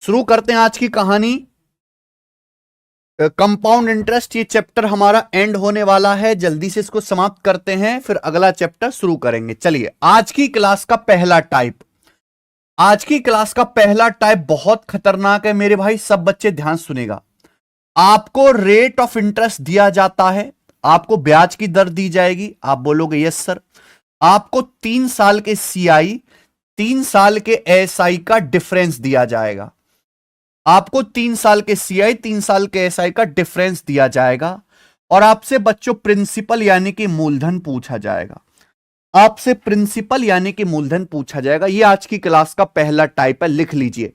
शुरू करते हैं आज की कहानी। कंपाउंड इंटरेस्ट, ये चैप्टर हमारा एंड होने वाला है, जल्दी से इसको समाप्त करते हैं, फिर अगला चैप्टर शुरू करेंगे। चलिए, आज की क्लास का पहला टाइप, आज की क्लास का पहला टाइप बहुत खतरनाक है मेरे भाई, सब बच्चे ध्यान सुनेगा। आपको रेट ऑफ इंटरेस्ट दिया जाता है, आपको ब्याज की दर दी जाएगी, आप बोलोगे यस सर। आपको 3 साल के सीआई, 3 साल के एसआई का डिफरेंस दिया जाएगा। आपको 3 साल के सीआई, 3 साल के एसआई का डिफरेंस दिया जाएगा और आपसे बच्चों प्रिंसिपल यानी कि मूलधन पूछा जाएगा। आपसे प्रिंसिपल यानी कि मूलधन पूछा जाएगा। यह आज की क्लास का पहला टाइप है, लिख लीजिए।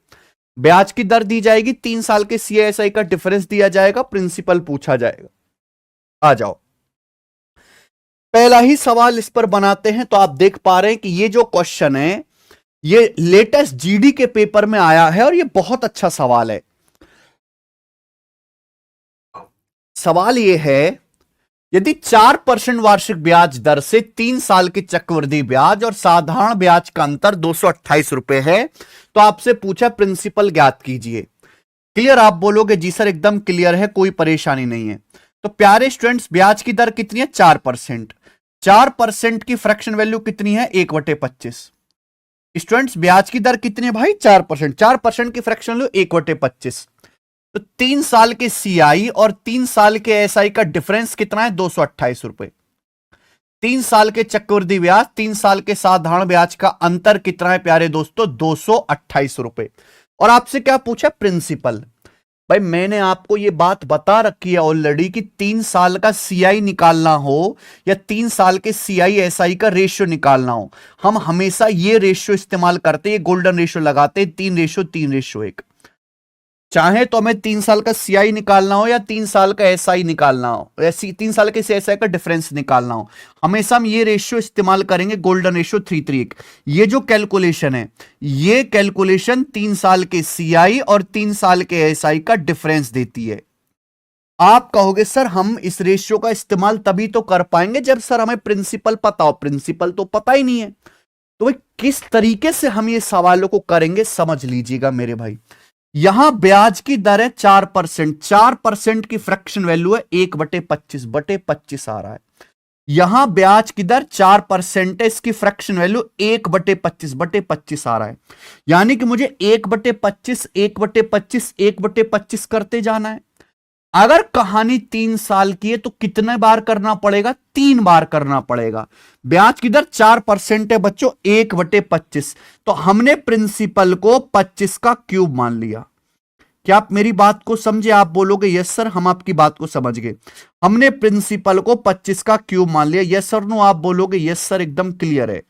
ब्याज की दर दी जाएगी, 3 साल के सीआईएसआई का डिफरेंस दिया जाएगा, प्रिंसिपल पूछा जाएगा। आ जाओ, पहला ही सवाल इस पर बनाते हैं। तो आप देख पा रहे हैं कि ये जो क्वेश्चन है ये लेटेस्ट जीडी के पेपर में आया है और ये बहुत अच्छा सवाल है। सवाल ये है, यदि 4% वार्षिक ब्याज दर से 3 साल की चक्रवृद्धि ब्याज और साधारण ब्याज का अंतर 228 रुपए है, तो आपसे पूछा प्रिंसिपल ज्ञात कीजिए। क्लियर? आप बोलोगे जी सर एकदम क्लियर है, कोई परेशानी नहीं है। तो प्यारे स्टूडेंट्स, ब्याज की दर कितनी है? 4%। 4% की फ्रैक्शन वैल्यू कितनी है? 1/25। स्टूडेंट्स, ब्याज की दर कितनी है भाई? 4%। 4% की फ्रैक्शन वैल्यू 1/25। तो 3 साल के सीआई और 3 साल के एसआई का डिफरेंस कितना है? 228 रुपए। 3 साल के चक्रवृद्धि ब्याज, 3 साल के साधारण ब्याज का अंतर कितना है प्यारे दोस्तों? 228 रुपए। और आपसे क्या पूछा? प्रिंसिपल। भाई मैंने आपको यह बात बता रखी है ऑलरेडी कि 3 साल का सीआई निकालना हो या 3 साल के सीआई एसआई का रेशियो निकालना हो, हम हमेशा ये रेशियो इस्तेमाल करते हैं, गोल्डन रेशियो लगाते हैं, 3:3:1। चाहे तो हमें 3 साल का सीआई निकालना हो या 3 साल का एसआई निकालना हो, ऐसी 3 साल के एसआई का डिफरेंस निकालना हो, हमेशा हम ये रेशियो इस्तेमाल करेंगे, गोल्डन रेशियो 3:1। ये जो कैलकुलेशन है, ये कैलकुलेशन 3 साल के सीआई और 3 साल के एसआई का डिफरेंस देती है। आप कहोगे सर हम इस रेशियो का इस्तेमाल तभी तो कर पाएंगे जब सर हमें प्रिंसिपल पता हो। प्रिंसिपल तो पता ही नहीं है, तो भाई किस तरीके से हम ये सवालों को करेंगे समझ लीजिएगा मेरे भाई। यहां ब्याज की दर है 4%, 4% की फ्रैक्शन वैल्यू है 1/25 आ रहा है। यहां ब्याज की दर 4% है, इसकी फ्रैक्शन वैल्यू 1/25 आ रहा है। यानी कि मुझे 1/25, 1/25, 1/25 करते जाना है। अगर कहानी 3 साल की है तो कितने बार करना पड़ेगा? 3 बार करना पड़ेगा। ब्याज की दर 4% है बच्चों, 1/25। तो हमने प्रिंसिपल को 25 का क्यूब मान लिया। क्या आप मेरी बात को समझे? आप बोलोगे यस सर, हम आपकी बात को समझ गए। हमने प्रिंसिपल को 25 का क्यूब मान लिया। Yes sir no? आप बोलोगे यस सर एकदम क्लियर है।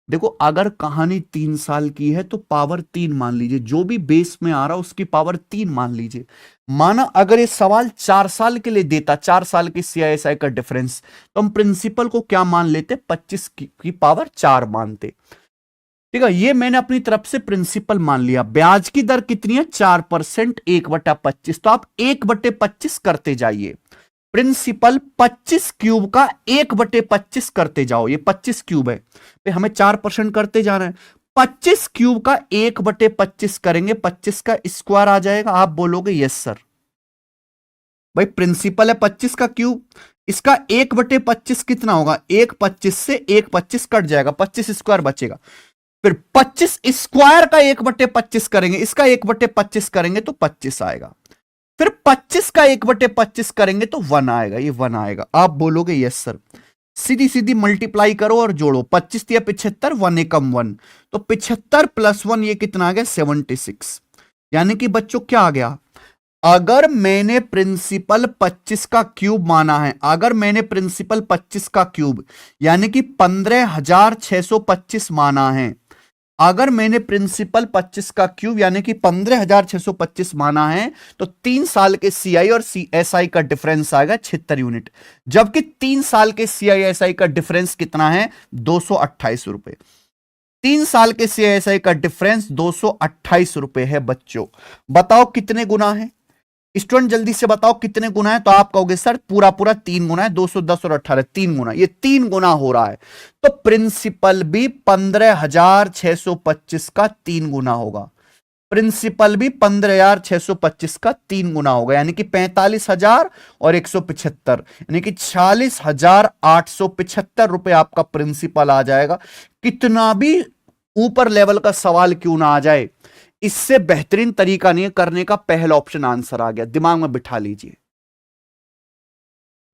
देखो, अगर कहानी 3 साल की है तो पावर 3 मान लीजिए, जो भी बेस में आ रहा उसकी पावर 3 मान लीजिए। माना अगर ये सवाल 4 साल के लिए देता, 4 साल के सीआईएसआई का डिफरेंस, तो हम प्रिंसिपल को क्या मान लेते? 25 की पावर 4 मानते। ठीक है, ये मैंने अपनी तरफ से प्रिंसिपल मान लिया। ब्याज की दर कितनी है? 4%, 1/25। तो आप 1/25 करते जाइए। प्रिंसिपल 25 क्यूब का 1/25 करते जाओ। ये 25 क्यूब है, हमें 4% करते जाना है। 25 क्यूब का 1/25 करेंगे, 25 का स्क्वायर आ जाएगा। आप बोलोगे यस सर। भाई प्रिंसिपल है 25 का क्यूब, इसका 1/25 कितना होगा? 1/25 से 1/25 कट जाएगा, 25 स्क्वायर बचेगा। फिर 25 स्क्वायर का 1/25 करेंगे, इसका 1/25 करेंगे तो 25 आएगा। फिर 25 का 1/25 करेंगे तो 1 आएगा, ये 1 आएगा। आप बोलोगे यस सर। सीधी सीधी मल्टीप्लाई करो और जोड़ो, 25 या 75, 1 एकम 1, तो 75 + 1 ये कितना आ गया? 76। यानी कि बच्चों क्या आ गया? अगर मैंने प्रिंसिपल 25 का क्यूब माना है, अगर मैंने प्रिंसिपल 25 का क्यूब यानी कि 15,625 माना है, अगर मैंने प्रिंसिपल 25 का क्यूब यानी कि 15,625 माना है, तो 3 साल के सीआई और एसआई का डिफरेंस आएगा 76 यूनिट। जबकि 3 साल के सीआई एसआई का डिफरेंस कितना है? 228 रुपए। 3 साल के सीआई एसआई का डिफरेंस 228 रुपए है बच्चों। बताओ कितने गुना है? स्टूडेंट जल्दी से बताओ कितने गुना है? तो आप कहोगे सर पूरा पूरा 3 गुना है, 210 और 18 3 गुना, ये 3 गुना हो रहा है। तो प्रिंसिपल भी 15,625 का 3 गुना होगा। प्रिंसिपल भी 15,625 का 3 गुना होगा, यानी कि 45,000 और 175, यानी कि 46,875 रुपए आपका प्रिंसिपल आ जाएगा। कितना भी ऊपर लेवल का सवाल क्यों ना आ जाए, इससे बेहतरीन तरीका नहीं है करने का। पहला ऑप्शन आंसर आ गया, दिमाग में बिठा लीजिए।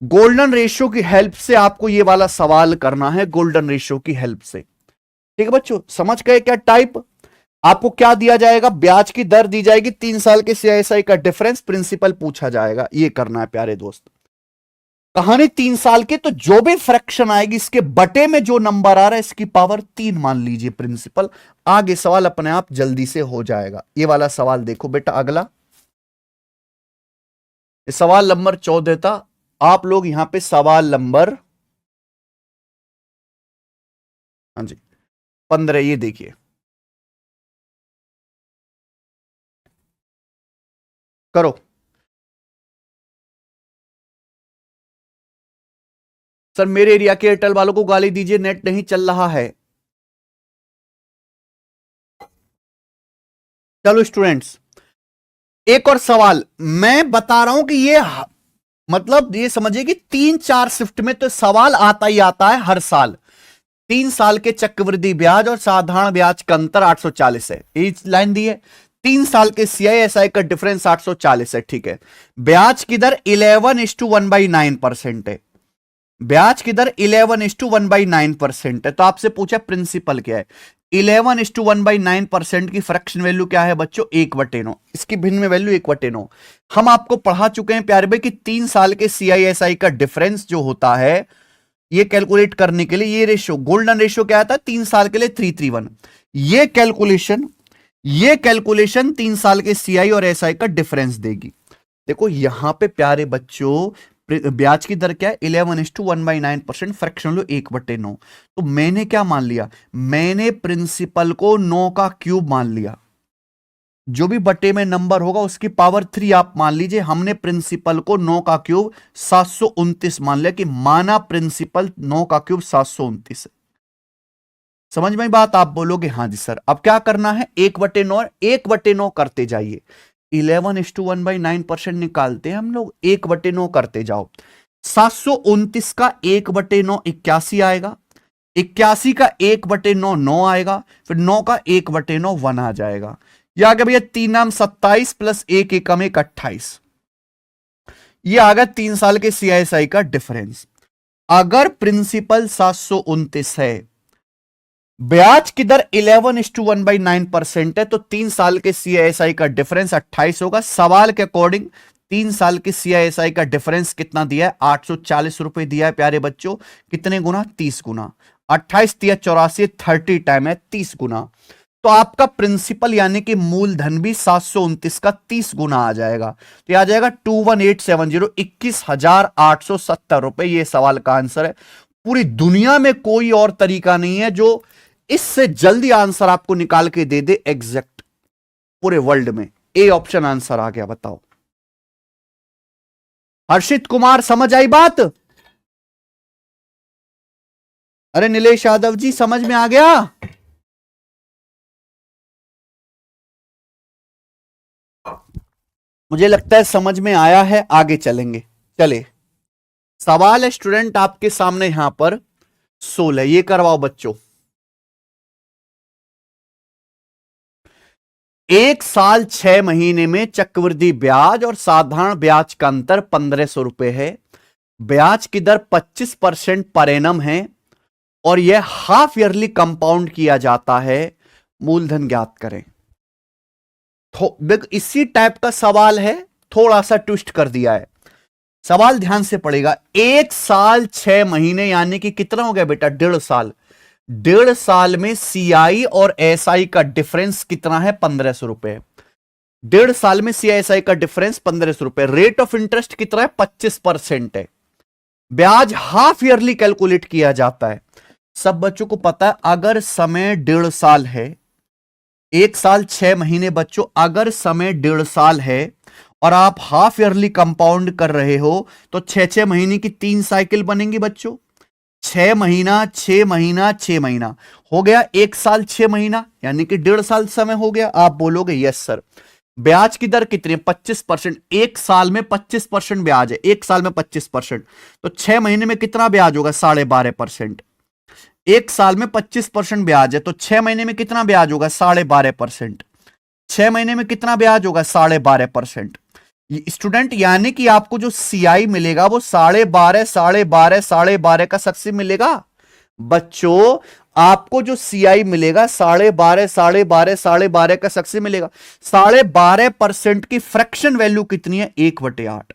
गोल्डन रेशियो की हेल्प से आपको यह वाला सवाल करना है, गोल्डन रेशियो की हेल्प से। ठीक है बच्चों, समझ गए क्या टाइप? आपको क्या दिया जाएगा, ब्याज की दर दी जाएगी, 3 साल के सीआईएसआई का डिफरेंस, प्रिंसिपल पूछा जाएगा। ये करना है प्यारे दोस्त। कहानी 3 साल के, तो जो भी फ्रैक्शन आएगी इसके बटे में जो नंबर आ रहा है इसकी पावर 3 मान लीजिए प्रिंसिपल। आगे सवाल अपने आप जल्दी से हो जाएगा। ये वाला सवाल देखो बेटा, अगला सवाल नंबर 14 था। आप लोग यहां पे सवाल नंबर, हाँ जी 15, ये देखिए, करो। सर मेरे एरिया के एयरटेल वालों को गाली दीजिए, नेट नहीं चल रहा है। चलो स्टूडेंट्स, एक और सवाल मैं बता रहा हूं कि ये मतलब ये समझिए कि 3-4 शिफ्ट में तो सवाल आता ही आता है हर साल। 3 साल के चक्रवृद्धि ब्याज और साधारण ब्याज का अंतर 840 है, ये लाइन दी है। 3 साल के सीआईएसआई का डिफरेंस 840 है, ठीक है। ब्याज की दर 11:1/9% है। ब्याज की दर 11:1/9% है। तो आपसे पूछा प्रिंसिपल क्या है। 11:1/9% की फ्रैक्शन वैल्यू क्या है बच्चों, 1/9। इसकी भिन्न वैल्यू 1/9। हम आपको पढ़ा चुके हैं प्यारे भाई कि 3 साल के सीआईएसआई का डिफरेंस जो होता है, ये कैलकुलेट करने के लिए ये रेशियो, गोल्डन रेशियो क्या आता है 3 साल के लिए 3:1। ये कैलकुलेशन 3 साल के सीआई और एसआई का डिफरेंस देगी। देखो यहां पे प्यारे बच्चों ब्याज की दर क्या है 11:1/9%, फ्रैक्शन वैल्यू 1/9। तो मैंने क्या मान लिया, मैंने प्रिंसिपल को 9 का क्यूब मान लिया। जो भी बटे में नंबर होगा उसकी पावर 3 आप मान लीजिए। हमने प्रिंसिपल को 9 का क्यूब 729 मान लिया, कि माना प्रिंसिपल 9 का क्यूब 729 है। समझ में बात? आप बोलोगे हाँ जी सर। अब क्या करना है, 1/9 1/9 करते जाइए। 11:1/9% निकालते हैं हम लोग, 1/9 करते जाओ। 729 का 1/9 81 आएगा, 81 का 1/9 9 आएगा, फिर 9 का 1/9 1 आ जाएगा। यह आ गया भैया 3 नाम 27 प्लस 1 एकम 1 28। ये आ गया 3 साल के सीआईएसआई का डिफरेंस। अगर प्रिंसिपल 729 है, ब्याज की दर 11:1/9% है, तो 3 साल के सीआईएसआई का डिफरेंस 28 होगा। सवाल के अकॉर्डिंग 3 साल के सीआईएसआई का डिफरेंस कितना दिया है, 840 रुपए दिया है प्यारे बच्चों। कितने गुना, 30 गुना। 28 3 84, 30 टाइम है 30 गुना। तो आपका प्रिंसिपल यानी कि मूलधन भी 729 का 30 गुना आ जाएगा। तो आ जाएगा 21,870, 21,870 रुपए। ये सवाल का आंसर है। पूरी दुनिया में कोई और तरीका नहीं है जो इससे जल्दी आंसर आपको निकाल के दे दे एग्जैक्ट, पूरे वर्ल्ड में। ए ऑप्शन आंसर आ गया, बताओ। हर्षित कुमार समझ आई बात? अरे नीलेश यादव जी समझ में आ गया? मुझे लगता है समझ में आया है। आगे चलेंगे, चले। सवाल है स्टूडेंट आपके सामने यहां पर 16, ये करवाओ बच्चों। 1 साल 6 महीने में चक्रवृद्धि ब्याज और साधारण ब्याज का अंतर 1500 रुपए है। ब्याज की दर 25% पर एनम है और यह हाफ ईयरली कंपाउंड किया जाता है। मूलधन ज्ञात करें। इसी टाइप का सवाल है, थोड़ा सा ट्विस्ट कर दिया है। सवाल ध्यान से पड़ेगा। 1 साल 6 महीने यानी कि कितना हो गया बेटा, 1.5 साल। 1.5 साल में सीआई और एसआई का डिफरेंस कितना है, 1500 रुपए। 1.5 साल में सीआईएसआई का डिफरेंस 1500 रुपए। रेट ऑफ इंटरेस्ट कितना है, 25% है। ब्याज हाफ ईयरली कैलकुलेट किया जाता है। सब बच्चों को पता है, अगर समय 1.5 साल है, 1 साल 6 महीने बच्चों, अगर समय 1.5 साल है और आप हाफ ईयरली कंपाउंड कर रहे हो तो 6-6 महीने की 3 साइकिल बनेंगी बच्चों। 6 महीना, 6 महीना, 6 महीना, हो गया 1 साल 6 महीना, यानी कि 1.5 साल समय हो गया। आप बोलोगे यस सर। ब्याज की दर कितनी है? 25%। 1 साल में 25% ब्याज है, 1 साल में 25%। तो 6 महीने में कितना ब्याज होगा? 12.5%। 1 साल में 25% ब्याज है, तो 6 महीने में कितना ब्याज होगा? 12.5%। 6 महीने में कितना ब्याज होगा? 12.5%। स्टूडेंट, यानी कि आपको जो सीआई मिलेगा वो 12.5, 12.5, 12.5 का सक्सेस मिलेगा। बच्चों, आपको जो सीआई मिलेगा 12.5, 12.5, 12.5 का सक्सेस मिलेगा। 12.5% की फ्रैक्शन वैल्यू कितनी है? 1/8।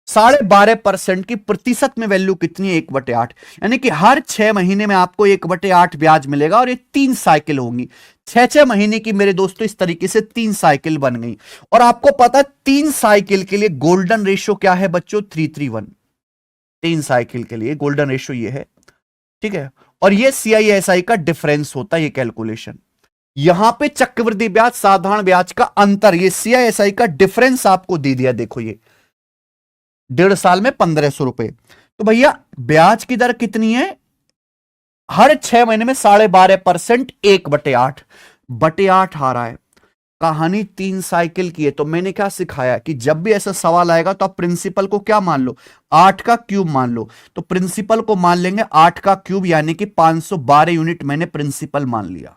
12.5% की प्रतिशत में वैल्यू कितनी है? 1/8। यानी कि हर 6 महीने में आपको 1/8 ब्याज मिलेगा, और ये 3 साइकिल होंगी। 6 6 महीने की मेरे दोस्तों इस तरीके से 3 साइकिल बन गई। और आपको पता है 3 साइकिल के लिए गोल्डन रेशियो क्या है बच्चों? 3:3:1। 3 साइकिल के लिए गोल्डन रेशियो ये है, ठीक है। और ये सीआईएसआई का डिफरेंस होता है, ये कैलकुलेशन। यहां पे चक्रवृद्धि ब्याज साधारण ब्याज का अंतर, ये सीआईएसआई का डिफरेंस आपको दे दिया। देखो ये 1.5 साल में 1,500 रुपए। तो भैया ब्याज की दर कितनी है? हर 6 महीने में 12.5%, 1/8 आ रहा है। कहानी 3 साइकिल की है। तो मैंने क्या सिखाया कि जब भी ऐसा सवाल आएगा तो आप प्रिंसिपल को क्या मान लो? 8 का क्यूब मान लो। तो प्रिंसिपल को मान लेंगे 8 का क्यूब, यानी कि 512 यूनिट मैंने प्रिंसिपल मान लिया।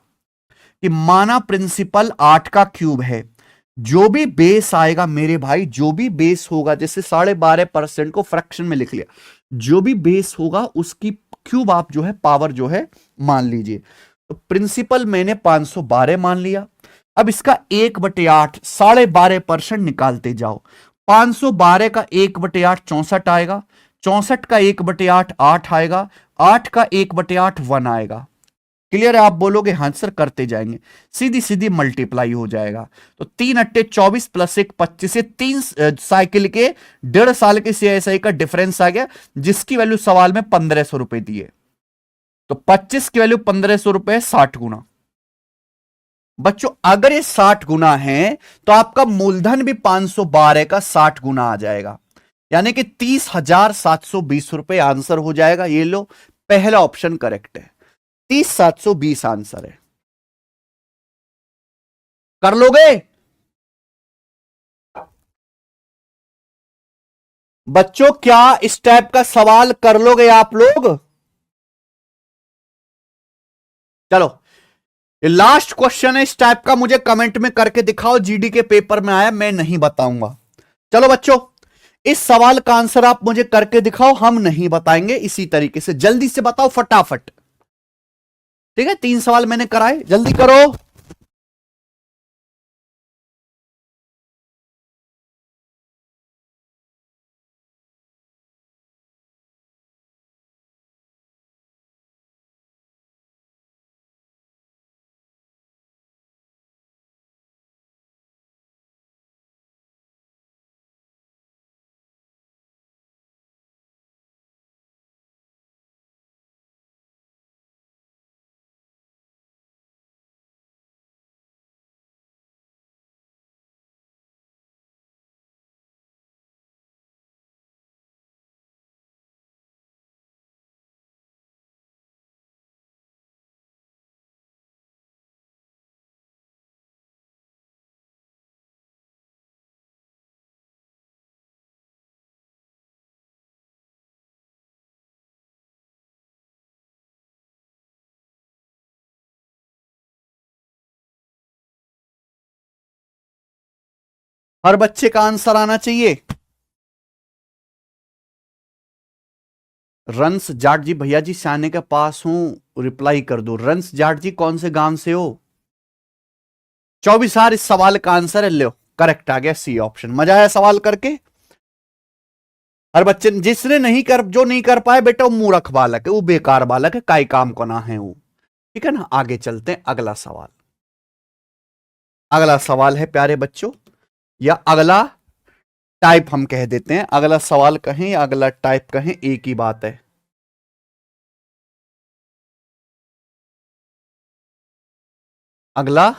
कि माना प्रिंसिपल 8 का क्यूब है, जो भी बेस आएगा मेरे भाई, जो भी बेस होगा, जैसे 12.5% को फ्रैक्शन में लिख लिया, जो भी बेस होगा उसकी क्यूब आप जो है पावर जो है मान लीजिए। तो प्रिंसिपल मैंने 512 मान लिया। अब इसका 1/8, 12.5% निकालते जाओ। 512 का 1/8 64 आएगा। 64 का 1/8 8 आएगा। 8 का 1/8 1 आएगा। क्लियर है? आप बोलोगे हाँ सर, करते जाएंगे, सीधी सीधी मल्टीप्लाई हो जाएगा। तो 3 × 8 = 24 प्लस 1 25, से 3 साइकिल के 1.5 साल के सीआईएसआई का डिफरेंस आ गया, जिसकी वैल्यू सवाल में 1,500 रुपए दी है। तो 25 की वैल्यू 1,500 रुपए, 60 गुना। बच्चों अगर ये 60 गुना है तो आपका मूलधन भी 512 का 60 गुना आ जाएगा, यानी कि 30,720 रुपए आंसर हो जाएगा। ये लो, पहला ऑप्शन करेक्ट है, 30,720 आंसर है। कर लोगे बच्चों? क्या इस टाइप का सवाल कर लोगे आप लोग? चलो, ये लास्ट क्वेश्चन है इस टाइप का, मुझे कमेंट में करके दिखाओ। जीडी के पेपर में आया, मैं नहीं बताऊंगा। चलो बच्चों, इस सवाल का आंसर आप मुझे करके दिखाओ, हम नहीं बताएंगे। इसी तरीके से जल्दी से बताओ फटाफट। ठीक है, 3 सवाल मैंने कराए, जल्दी करो। हर बच्चे का आंसर आना चाहिए। रंस जाट जी, भैया जी सियाने के पास हूं, रिप्लाई कर दो। रंस जाट जी कौन से गांव से हो? 24 इस सवाल का आंसर है। लो, करेक्ट आ गया, सी ऑप्शन। मजा आया सवाल करके? हर बच्चे, जिसने नहीं कर, जो नहीं कर पाए बेटा, वो मूर्ख बालक है, वो बेकार बालक है, काई काम को ना है वो। ठीक है ना? आगे चलते हैं, अगला सवाल। अगला सवाल है प्यारे बच्चों, या अगला टाइप हम कह देते हैं। अगला सवाल कहें या अगला टाइप कहें, एक ही बात है। अगला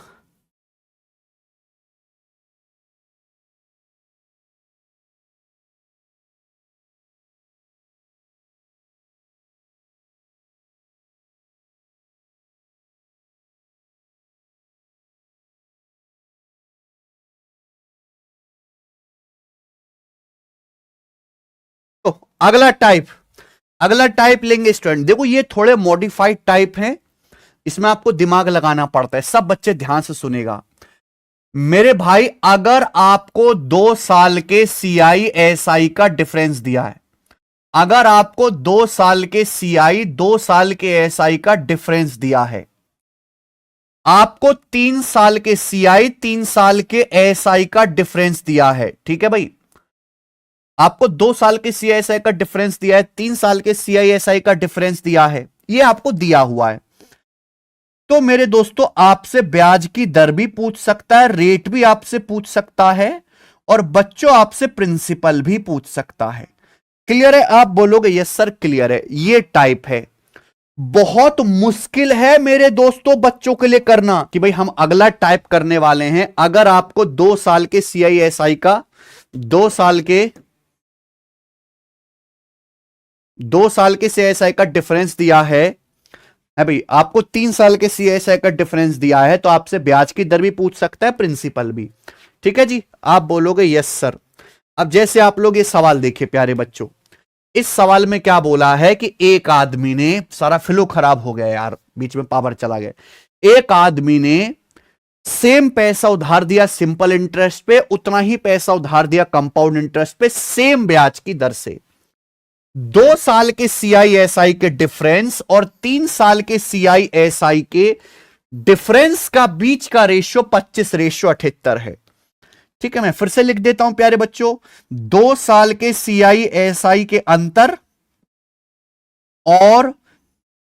अगला टाइप लेंगे स्टूडेंट। देखो ये थोड़े मॉडिफाइड टाइप हैं, इसमें आपको दिमाग लगाना पड़ता है। सब बच्चे ध्यान से सुनेगा मेरे भाई। अगर आपको 2 साल के सीआई एसआई का डिफरेंस दिया है, अगर आपको 2 साल के सीआई 2 साल के एसआई का डिफरेंस दिया है, आपको 3 साल के सीआई 3 साल के एसआई का डिफरेंस दिया है, ठीक है भाई। आपको 2 साल के सीआईएसआई का डिफरेंस दिया है, 3 साल के सीआईएसआई का डिफरेंस दिया है, यह आपको दिया हुआ है। तो मेरे दोस्तों आपसे ब्याज की दर भी पूछ सकता है, रेट भी आपसे पूछ सकता है, और बच्चों आपसे प्रिंसिपल भी पूछ सकता है। क्लियर है? आप बोलोगे यस सर क्लियर है। ये टाइप है, बहुत मुश्किल है मेरे दोस्तों बच्चों के लिए करना कि भाई हम अगला टाइप करने वाले हैं। अगर आपको 2 साल के सीआईएसआई का 2 साल के सीआईएसआई का डिफरेंस दिया है भाई, आपको 3 साल के सीआईएसआई का डिफरेंस दिया है, तो आपसे ब्याज की दर भी पूछ सकता है, प्रिंसिपल भी। ठीक है जी, आप बोलोगे यस सर। अब जैसे आप लोग ये सवाल देखिए प्यारे बच्चों, इस सवाल में क्या बोला है कि एक आदमी ने, सारा फ्लो खराब हो गया यार, बीच में पावर चला गया। एक आदमी ने सेम पैसा उधार दिया सिंपल इंटरेस्ट पे, उतना ही पैसा उधार दिया कंपाउंड इंटरेस्ट पे, सेम ब्याज की दर से। 2 साल के सीआईएसआई के डिफरेंस और 3 साल के सीआईएसआई के डिफरेंस का बीच का रेशियो 25:78 है। ठीक है, मैं फिर से लिख देता हूं प्यारे बच्चों, 2 साल के सीआईएसआई के अंतर और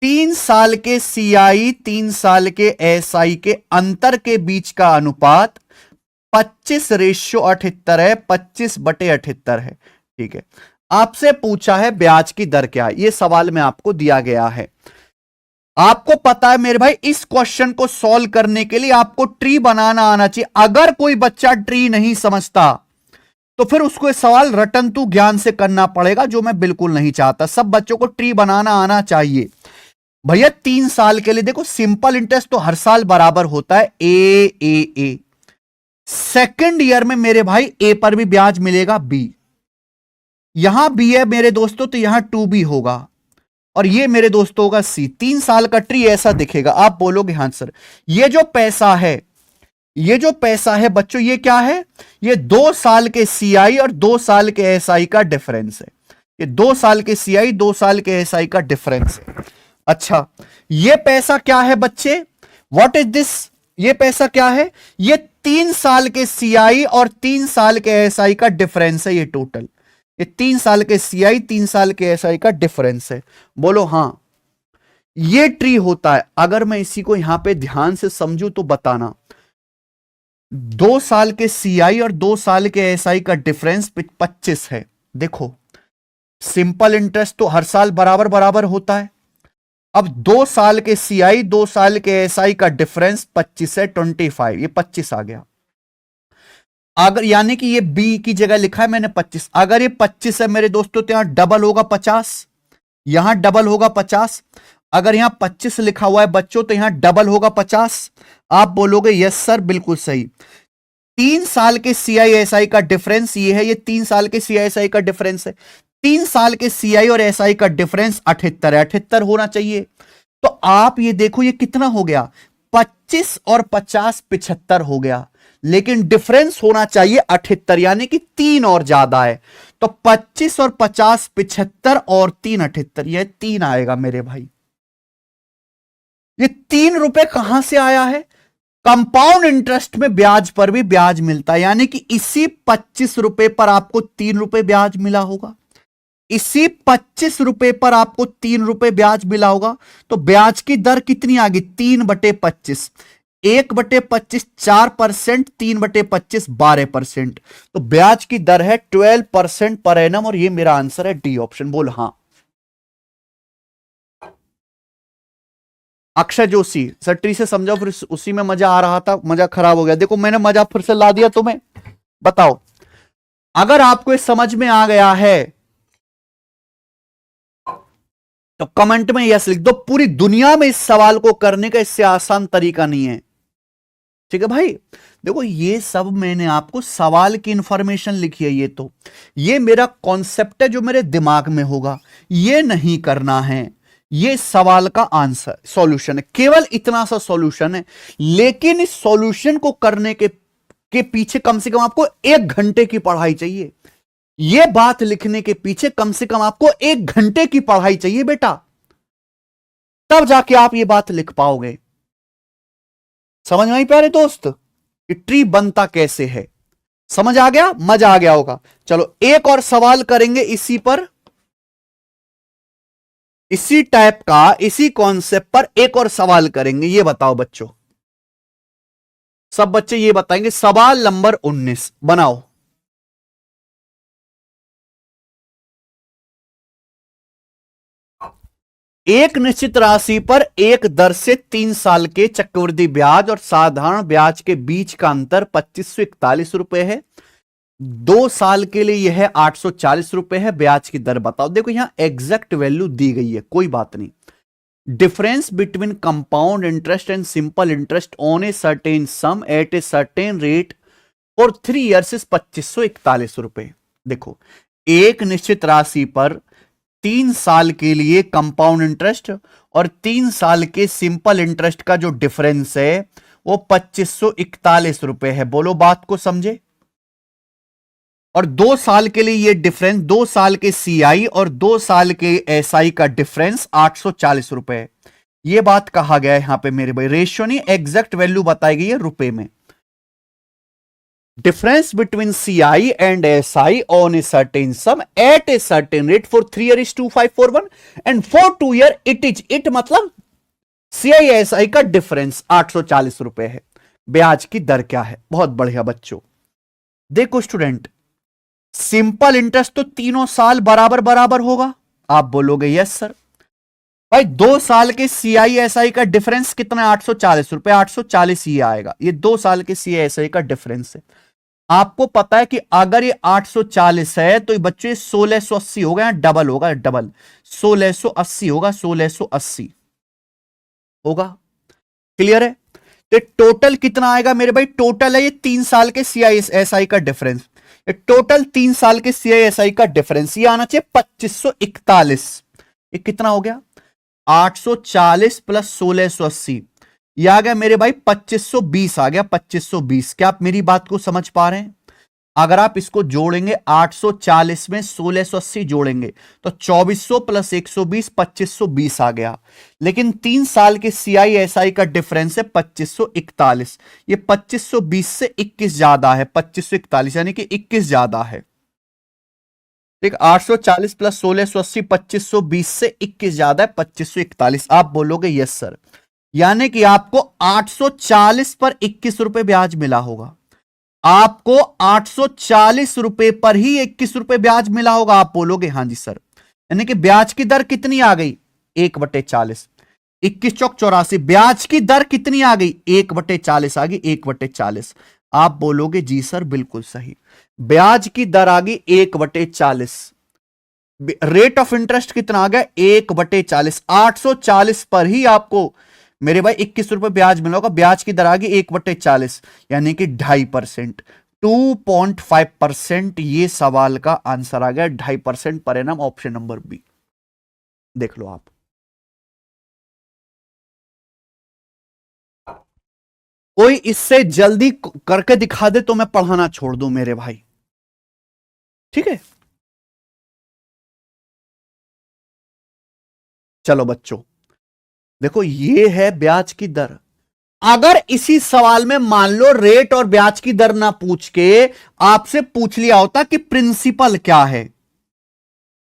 3 साल के सीआई 3 साल के एसआई के अंतर के बीच का अनुपात 25:78 है, 25/78 है। ठीक है, आपसे पूछा है ब्याज की दर क्या है, यह सवाल में आपको दिया गया है। आपको पता है मेरे भाई, इस क्वेश्चन को सॉल्व करने के लिए आपको ट्री बनाना आना चाहिए। अगर कोई बच्चा ट्री नहीं समझता तो फिर उसको यह सवाल रटन तू ज्ञान से करना पड़ेगा, जो मैं बिल्कुल नहीं चाहता। सब बच्चों को ट्री बनाना आना चाहिए भैया। 3 साल के लिए देखो, सिंपल इंटरेस्ट तो हर साल बराबर होता है, ए। सेकेंड ईयर में मेरे भाई ए पर भी ब्याज मिलेगा, बी। यहां बी है मेरे दोस्तों, तो यहां 2B होगा, और ये मेरे दोस्तों होगा सी। 3 साल का ट्री ऐसा दिखेगा। आप बोलोगे हाँ सर, ये जो पैसा है बच्चों, ये क्या है? ये 2 साल के सीआई और 2 साल के एसआई का डिफरेंस है। ये 2 साल के सीआई 2 साल के एसआई का डिफरेंस है। अच्छा, ये पैसा क्या है बच्चे? What is this? ये पैसा क्या है? ये 3 साल के सीआई और 3 साल के एसआई का डिफरेंस है। ये टोटल, ये 3 साल के सीआई 3 साल के एसआई का डिफरेंस है। बोलो हां, ये ट्री होता है। अगर मैं इसी को यहां पे ध्यान से समझूं तो बताना, 2 साल के सीआई और 2 साल के एसआई का डिफरेंस 25 है। देखो, सिंपल इंटरेस्ट तो हर साल बराबर बराबर होता है। अब 2 साल के सीआई 2 साल के एसआई का डिफरेंस 25 है, 25, ये 25 आ गया। अगर यानी कि ये बी की जगह लिखा है मैंने 25, अगर ये 25 है मेरे दोस्तों, तो यहां डबल होगा 50, यहां डबल होगा 50। अगर यहां 25 लिखा हुआ है बच्चों, तो यहां डबल होगा 50। आप बोलोगे यस सर बिल्कुल सही। 3 साल के सीआईएसआई का डिफरेंस ये है, ये 3 साल के सीआईएसआई का डिफरेंस है। 3 साल के सीआई और एसआई का डिफरेंस 78 है, 78 होना चाहिए। तो आप ये देखो, ये कितना हो गया? 25 और 50 75 हो गया, लेकिन डिफरेंस होना चाहिए 78, यानी कि 3 और ज्यादा है। तो 25 और 50 75 और 3 78, यह 3 आएगा मेरे भाई। ये 3 रुपए कहां से आया है? कंपाउंड इंटरेस्ट में ब्याज पर भी ब्याज मिलता है, यानी कि इसी 25 रुपए पर आपको 3 रुपए ब्याज मिला होगा। इसी 25 रुपए पर आपको 3 रुपए ब्याज मिला होगा। तो ब्याज की दर कितनी आ गई? 3/25, 1/25 4%, 3/25 12%। तो ब्याज की दर है 12% पर एनम, और ये मेरा आंसर है डी ऑप्शन। बोल हां। अक्षय जोशी सर, ट्री से समझाओ, फिर उसी में मजा आ रहा था, मजा खराब हो गया। देखो मैंने मजा फिर से ला दिया तुम्हें। बताओ, अगर आपको इस समझ में आ गया है तो कमेंट में यस लिख दो। पूरी दुनिया में इस सवाल को करने का इससे आसान तरीका नहीं है। ठीक है भाई, देखो ये सब मैंने आपको सवाल की इंफॉर्मेशन लिखी है, ये मेरा कॉन्सेप्ट है जो मेरे दिमाग में होगा, ये नहीं करना है, ये सवाल का आंसर सॉल्यूशन है, केवल इतना सा सॉल्यूशन है। लेकिन इस सॉल्यूशन को करने के पीछे कम से कम आपको 1 घंटे की पढ़ाई चाहिए। यह बात लिखने के पीछे कम से कम आपको 1 घंटे की पढ़ाई चाहिए बेटा, तब जाके आप ये बात लिख पाओगे। समझ में आई प्यारे दोस्त कि ट्री बनता कैसे है? समझ आ गया, मजा आ गया होगा। चलो एक और सवाल करेंगे इसी पर, इसी टाइप का, इसी कॉन्सेप्ट पर एक और सवाल करेंगे। ये बताओ बच्चों, सब बच्चे ये बताएंगे। सवाल नंबर 19 बनाओ। एक निश्चित राशि पर एक दर से 3 साल के चक्रवृद्धि ब्याज और साधारण ब्याज के बीच का अंतर 2541 रुपए है। 2 साल के लिए यह 840 रुपए है। ब्याज की दर बताओ। देखो यहां एग्जैक्ट वैल्यू दी गई है, कोई बात नहीं। Difference between compound interest and simple interest on a certain sum at a certain rate for 3 years is 2541 रुपए। देखो एक निश्चित राशि पर 3 साल के लिए कंपाउंड इंटरेस्ट और 3 साल के सिंपल इंटरेस्ट का जो डिफरेंस है वो 2541 रुपए है। बोलो बात को समझे। और 2 साल के लिए ये डिफरेंस, 2 साल के सीआई और 2 साल के एसआई का डिफरेंस 840 रुपए है। ये बात कहा गया है यहां पे मेरे भाई, रेशियो नहीं, एग्जैक्ट वैल्यू बताई गई है रुपए में। difference between CI and SI on a certain sum at a certain rate for 3 year is 2541 and for 2 year it मतलब CI SI का डिफरेंस 840 रुपए है। ब्याज की दर क्या है? बहुत बढ़िया बच्चों, देखो स्टूडेंट, सिंपल इंटरेस्ट तो तीनों साल बराबर बराबर होगा। आप बोलोगे यस सर। भाई 2 साल के CISI का डिफरेंस कितना? 840 रुपए, 840 ही आएगा। ये 2 साल के CISI का डिफरेंस है। आपको पता है कि अगर ये 840 है तो बच्चों ये 1680 होगा, डबल होगा, डबल 1680 होगा, 1680 होगा। क्लियर है? तो टोटल कितना आएगा मेरे भाई? टोटल है ये 3 साल के CISI का डिफरेंस, ये टोटल 3 साल के CISI का डिफरेंस ये आना चाहिए 2541। ये कितना हो गया? 840 प्लस 1680, ये आ गया मेरे भाई 2520 आ गया, 2520। क्या आप मेरी बात को समझ पा रहे हैं? अगर आप इसको जोड़ेंगे 840 में 1680 जोड़ेंगे तो 2400 प्लस 120 2520 आ गया। लेकिन 3 साल के CISI का डिफरेंस है 2541। ये 2520 से 21 ज्यादा है, 2541 यानी कि 21 ज्यादा है। ठीक, 840 प्लस 1680 2520 से 21 ज्यादा है, 2541। आप बोलोगे यस सर, यानी कि आपको 840 पर 21 रुपए ब्याज मिला होगा। आपको 840 रुपए पर ही 21 रुपए ब्याज मिला होगा। आप बोलोगे हाँ जी सर, यानी कि ब्याज की दर कितनी आ गई? 1/40। 21 चौक 84, ब्याज की दर कितनी आ गई? 1/40 आ गई, 1/40। आप बोलोगे जी सर बिल्कुल सही, ब्याज की दर आ गई 1/40। रेट ऑफ इंटरेस्ट कितना आ गया? 1/40। 840 पर ही आपको मेरे भाई 21 रुपए ब्याज मिला होगा। ब्याज की दर आ गई 1/40 यानी कि 2.5%, 2.5%। ये सवाल का आंसर आ गया 2.5% per annum, option number B. देख लो आप, कोई इससे जल्दी करके दिखा दे तो मैं पढ़ाना छोड़ दूं मेरे भाई, ठीक है? चलो बच्चों देखो, ये है ब्याज की दर। अगर इसी सवाल में मान लो रेट और ब्याज की दर ना पूछ के आपसे पूछ लिया होता कि प्रिंसिपल क्या है,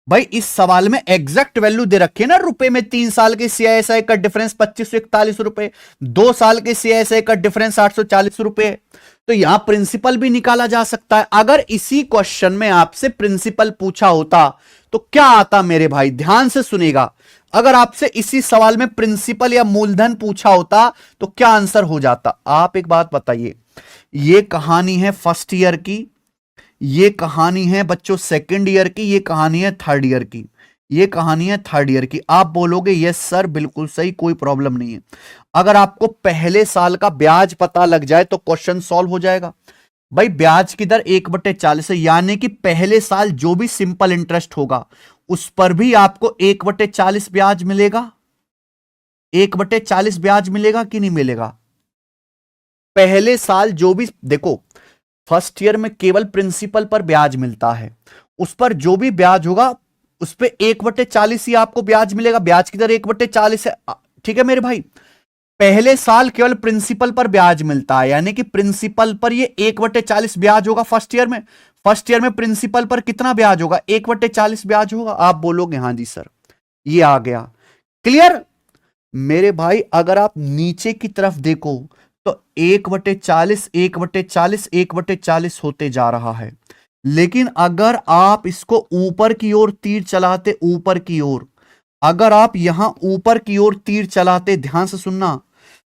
भाई इस सवाल में एग्जैक्ट वैल्यू दे रखी है ना रुपए में। 3 साल के CISI का डिफरेंस 2541 रुपए, 2 साल के CISI का डिफरेंस 840 रुपए, तो यहां प्रिंसिपल भी निकाला जा सकता है। अगर इसी क्वेश्चन में आपसे प्रिंसिपल पूछा होता तो क्या आता मेरे भाई? ध्यान से सुनेगा। अगर आपसे इसी सवाल में प्रिंसिपल या मूलधन पूछा होता तो क्या आंसर हो जाता? आप एक बात बताइए, ये कहानी है फर्स्ट ईयर की, ये कहानी है बच्चों सेकंड ईयर की, ये कहानी है थर्ड ईयर की। ये कहानी है थर्ड ईयर की। आप बोलोगे यस सर बिल्कुल सही, कोई प्रॉब्लम नहीं है। अगर आपको पहले साल का ब्याज पता लग जाए तो क्वेश्चन सॉल्व हो जाएगा। भाई ब्याज की दर 1/40 है, यानी कि पहले साल जो भी सिंपल इंटरेस्ट होगा उस पर भी आपको 1/40 ब्याज मिलेगा। 1/40 ब्याज मिलेगा कि नहीं मिलेगा? पहले साल जो भी, देखो फर्स्ट ईयर में केवल प्रिंसिपल पर ब्याज मिलता है, उस पर जो भी ब्याज होगा उस पर 1/40 ही आपको ब्याज मिलेगा। ब्याज की दर 1/40 है, ठीक है मेरे भाई। पहले साल केवल प्रिंसिपल पर ब्याज मिलता है, यानी कि प्रिंसिपल पर ये 1/40 ब्याज होगा फर्स्ट ईयर में। फर्स्ट ईयर में प्रिंसिपल पर कितना ब्याज होगा? 1/40 ब्याज होगा। आप बोलोगे हाँ जी सर, ये आ गया। क्लियर मेरे भाई? अगर आप नीचे की तरफ देखो तो 1/40 1/40 1/40 होते जा रहा है, लेकिन अगर आप इसको ऊपर की ओर तीर चलाते, ऊपर की ओर, अगर आप यहां ऊपर की ओर तीर चलाते, ध्यान से सुनना,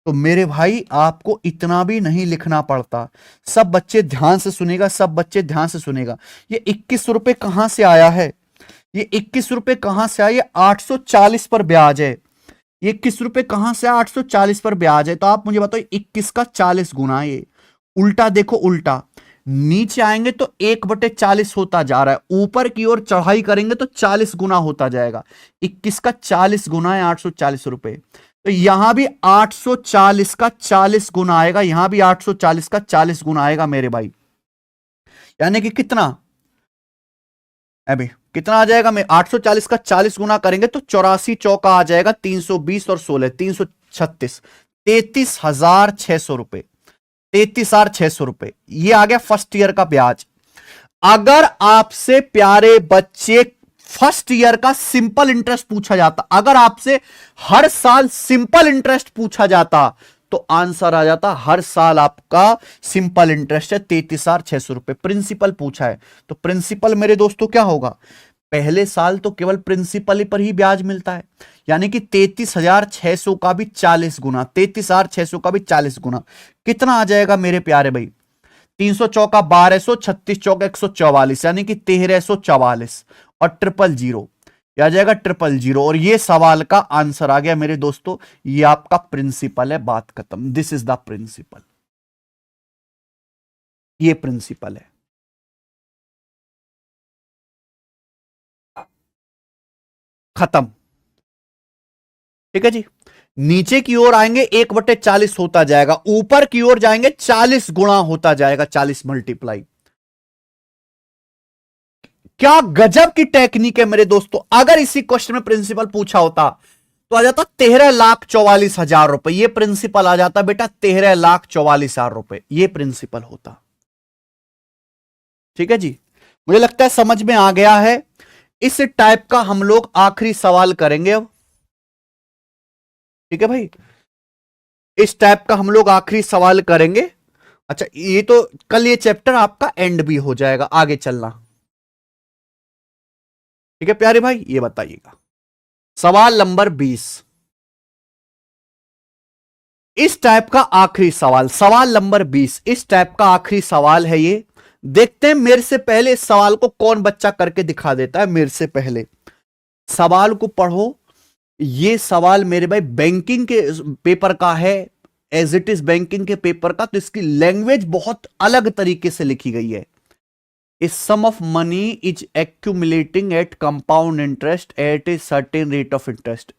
तो मेरे भाई आपको इतना भी नहीं लिखना पड़ता। सब बच्चे ध्यान से सुनेगा, सब बच्चे ध्यान से सुनेगा। ये 21 रुपए कहां से आया है? ये 21 रुपए कहां से आया? ये 840 पर ब्याज है। ये 21 रुपए कहां से आया? 840 पर ब्याज है। तो आप मुझे बताओ 21 का 40 गुना, ये उल्टा देखो, उल्टा नीचे आएंगे तो 1/40 होता जा रहा है, ऊपर की ओर चढ़ाई करेंगे तो 40 गुना होता जाएगा। 21 का 40 गुना है 840 रुपए। तो यहां भी 840 का 40 गुना आएगा, यहां भी 840 का 40 गुना आएगा मेरे भाई। यानी कि कितना अभी कितना आ जाएगा? मैं 840 का 40 गुना करेंगे तो 84 चौका आ जाएगा, 320 और 16 336, 33,600 रुपए। 33,600 रुपए ये आ गया फर्स्ट ईयर का ब्याज। अगर आपसे प्यारे बच्चे फर्स्ट ईयर का सिंपल इंटरेस्ट पूछा जाता, अगर आपसे हर साल सिंपल इंटरेस्ट पूछा जाता तो आंसर आ जाता हर साल आपका सिंपल इंटरेस्ट है 33,600 रुपए। प्रिंसिपल पूछा है तो प्रिंसिपल मेरे दोस्तों क्या होगा? पहले साल तो केवल प्रिंसिपल पर ही ब्याज मिलता है, यानी कि 33,600 का भी 40 गुना, 33,600 का भी 40 गुना कितना आ जाएगा मेरे प्यारे भाई? 300 चौका 1200, 36 चौका 144, यानी कि 1344 और 000 आ जाएगा 000। और ये सवाल का आंसर आ गया मेरे दोस्तों। ये आपका प्रिंसिपल है, बात खत्म। दिस इज द प्रिंसिपल, ये प्रिंसिपल है। खत्म, ठीक है जी। नीचे की ओर आएंगे 1/40 होता जाएगा, ऊपर की ओर जाएंगे 40 गुणा होता जाएगा, 40 मल्टीप्लाई। क्या गजब की टेक्निक है मेरे दोस्तों। अगर इसी क्वेश्चन में प्रिंसिपल पूछा होता तो आ जाता 13,44,000 रुपए। ये प्रिंसिपल आ जाता बेटा 13,44,000 रुपए, ये प्रिंसिपल होता। ठीक है जी, मुझे लगता है समझ में आ गया है। इस टाइप का हम लोग आखिरी सवाल करेंगे अब। ठीक है भाई, इस टाइप का हम लोग आखिरी सवाल करेंगे। अच्छा, ये तो कल ये चैप्टर आपका एंड भी हो जाएगा, आगे चलना। ठीक है प्यारे भाई, ये बताइएगा सवाल नंबर 20। इस टाइप का आखिरी सवाल, सवाल नंबर 20 इस टाइप का आखिरी सवाल है ये। देखते हैं मेरे से पहले इस सवाल को कौन बच्चा करके दिखा देता है। मेरे से पहले सवाल को पढ़ो। ये सवाल मेरे भाई बैंकिंग के पेपर का है, एज इट इज बैंकिंग के पेपर का, तो इसकी लैंग्वेज बहुत अलग तरीके से लिखी गई है। A sum of money is accumulating at compound interest at a certain rate of interest.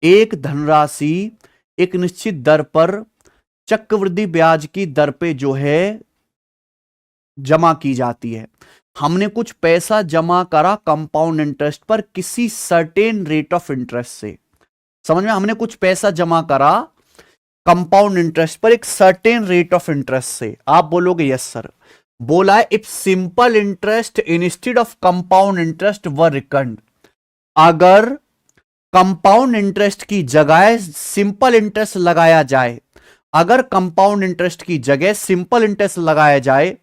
एक धनराशि एक निश्चित दर पर चक्रवृद्धि ब्याज की दर पे जो है जमा की जाती है। हमने कुछ पैसा जमा करा कंपाउंड इंटरेस्ट पर किसी सर्टेन रेट ऑफ इंटरेस्ट से। समझ में? हमने कुछ पैसा जमा करा कंपाउंड इंटरेस्ट पर एक सर्टेन रेट ऑफ इंटरेस्ट से। आप बोलोगे यस सर। बोला है if simple interest instead of compound interest were reckoned. अगर कंपाउंड इंटरेस्ट की जगह सिंपल इंटरेस्ट लगाया जाए, अगर कंपाउंड इंटरेस्ट की जगह सिंपल इंटरेस्ट लगाया जाए,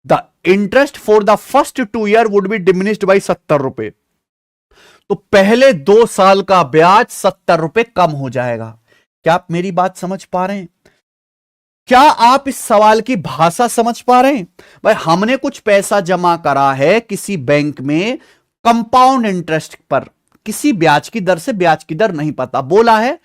the interest for the first 2 year would be diminished by 70 रुपए। तो पहले 2 साल का ब्याज 70 रुपए कम हो जाएगा। क्या आप मेरी बात समझ पा रहे हैं? क्या आप इस सवाल की भाषा समझ पा रहे हैं? भाई हमने कुछ पैसा जमा करा है किसी बैंक में कंपाउंड इंटरेस्ट पर, किसी ब्याज की दर से ब्याज की दर नहीं पता। बोला है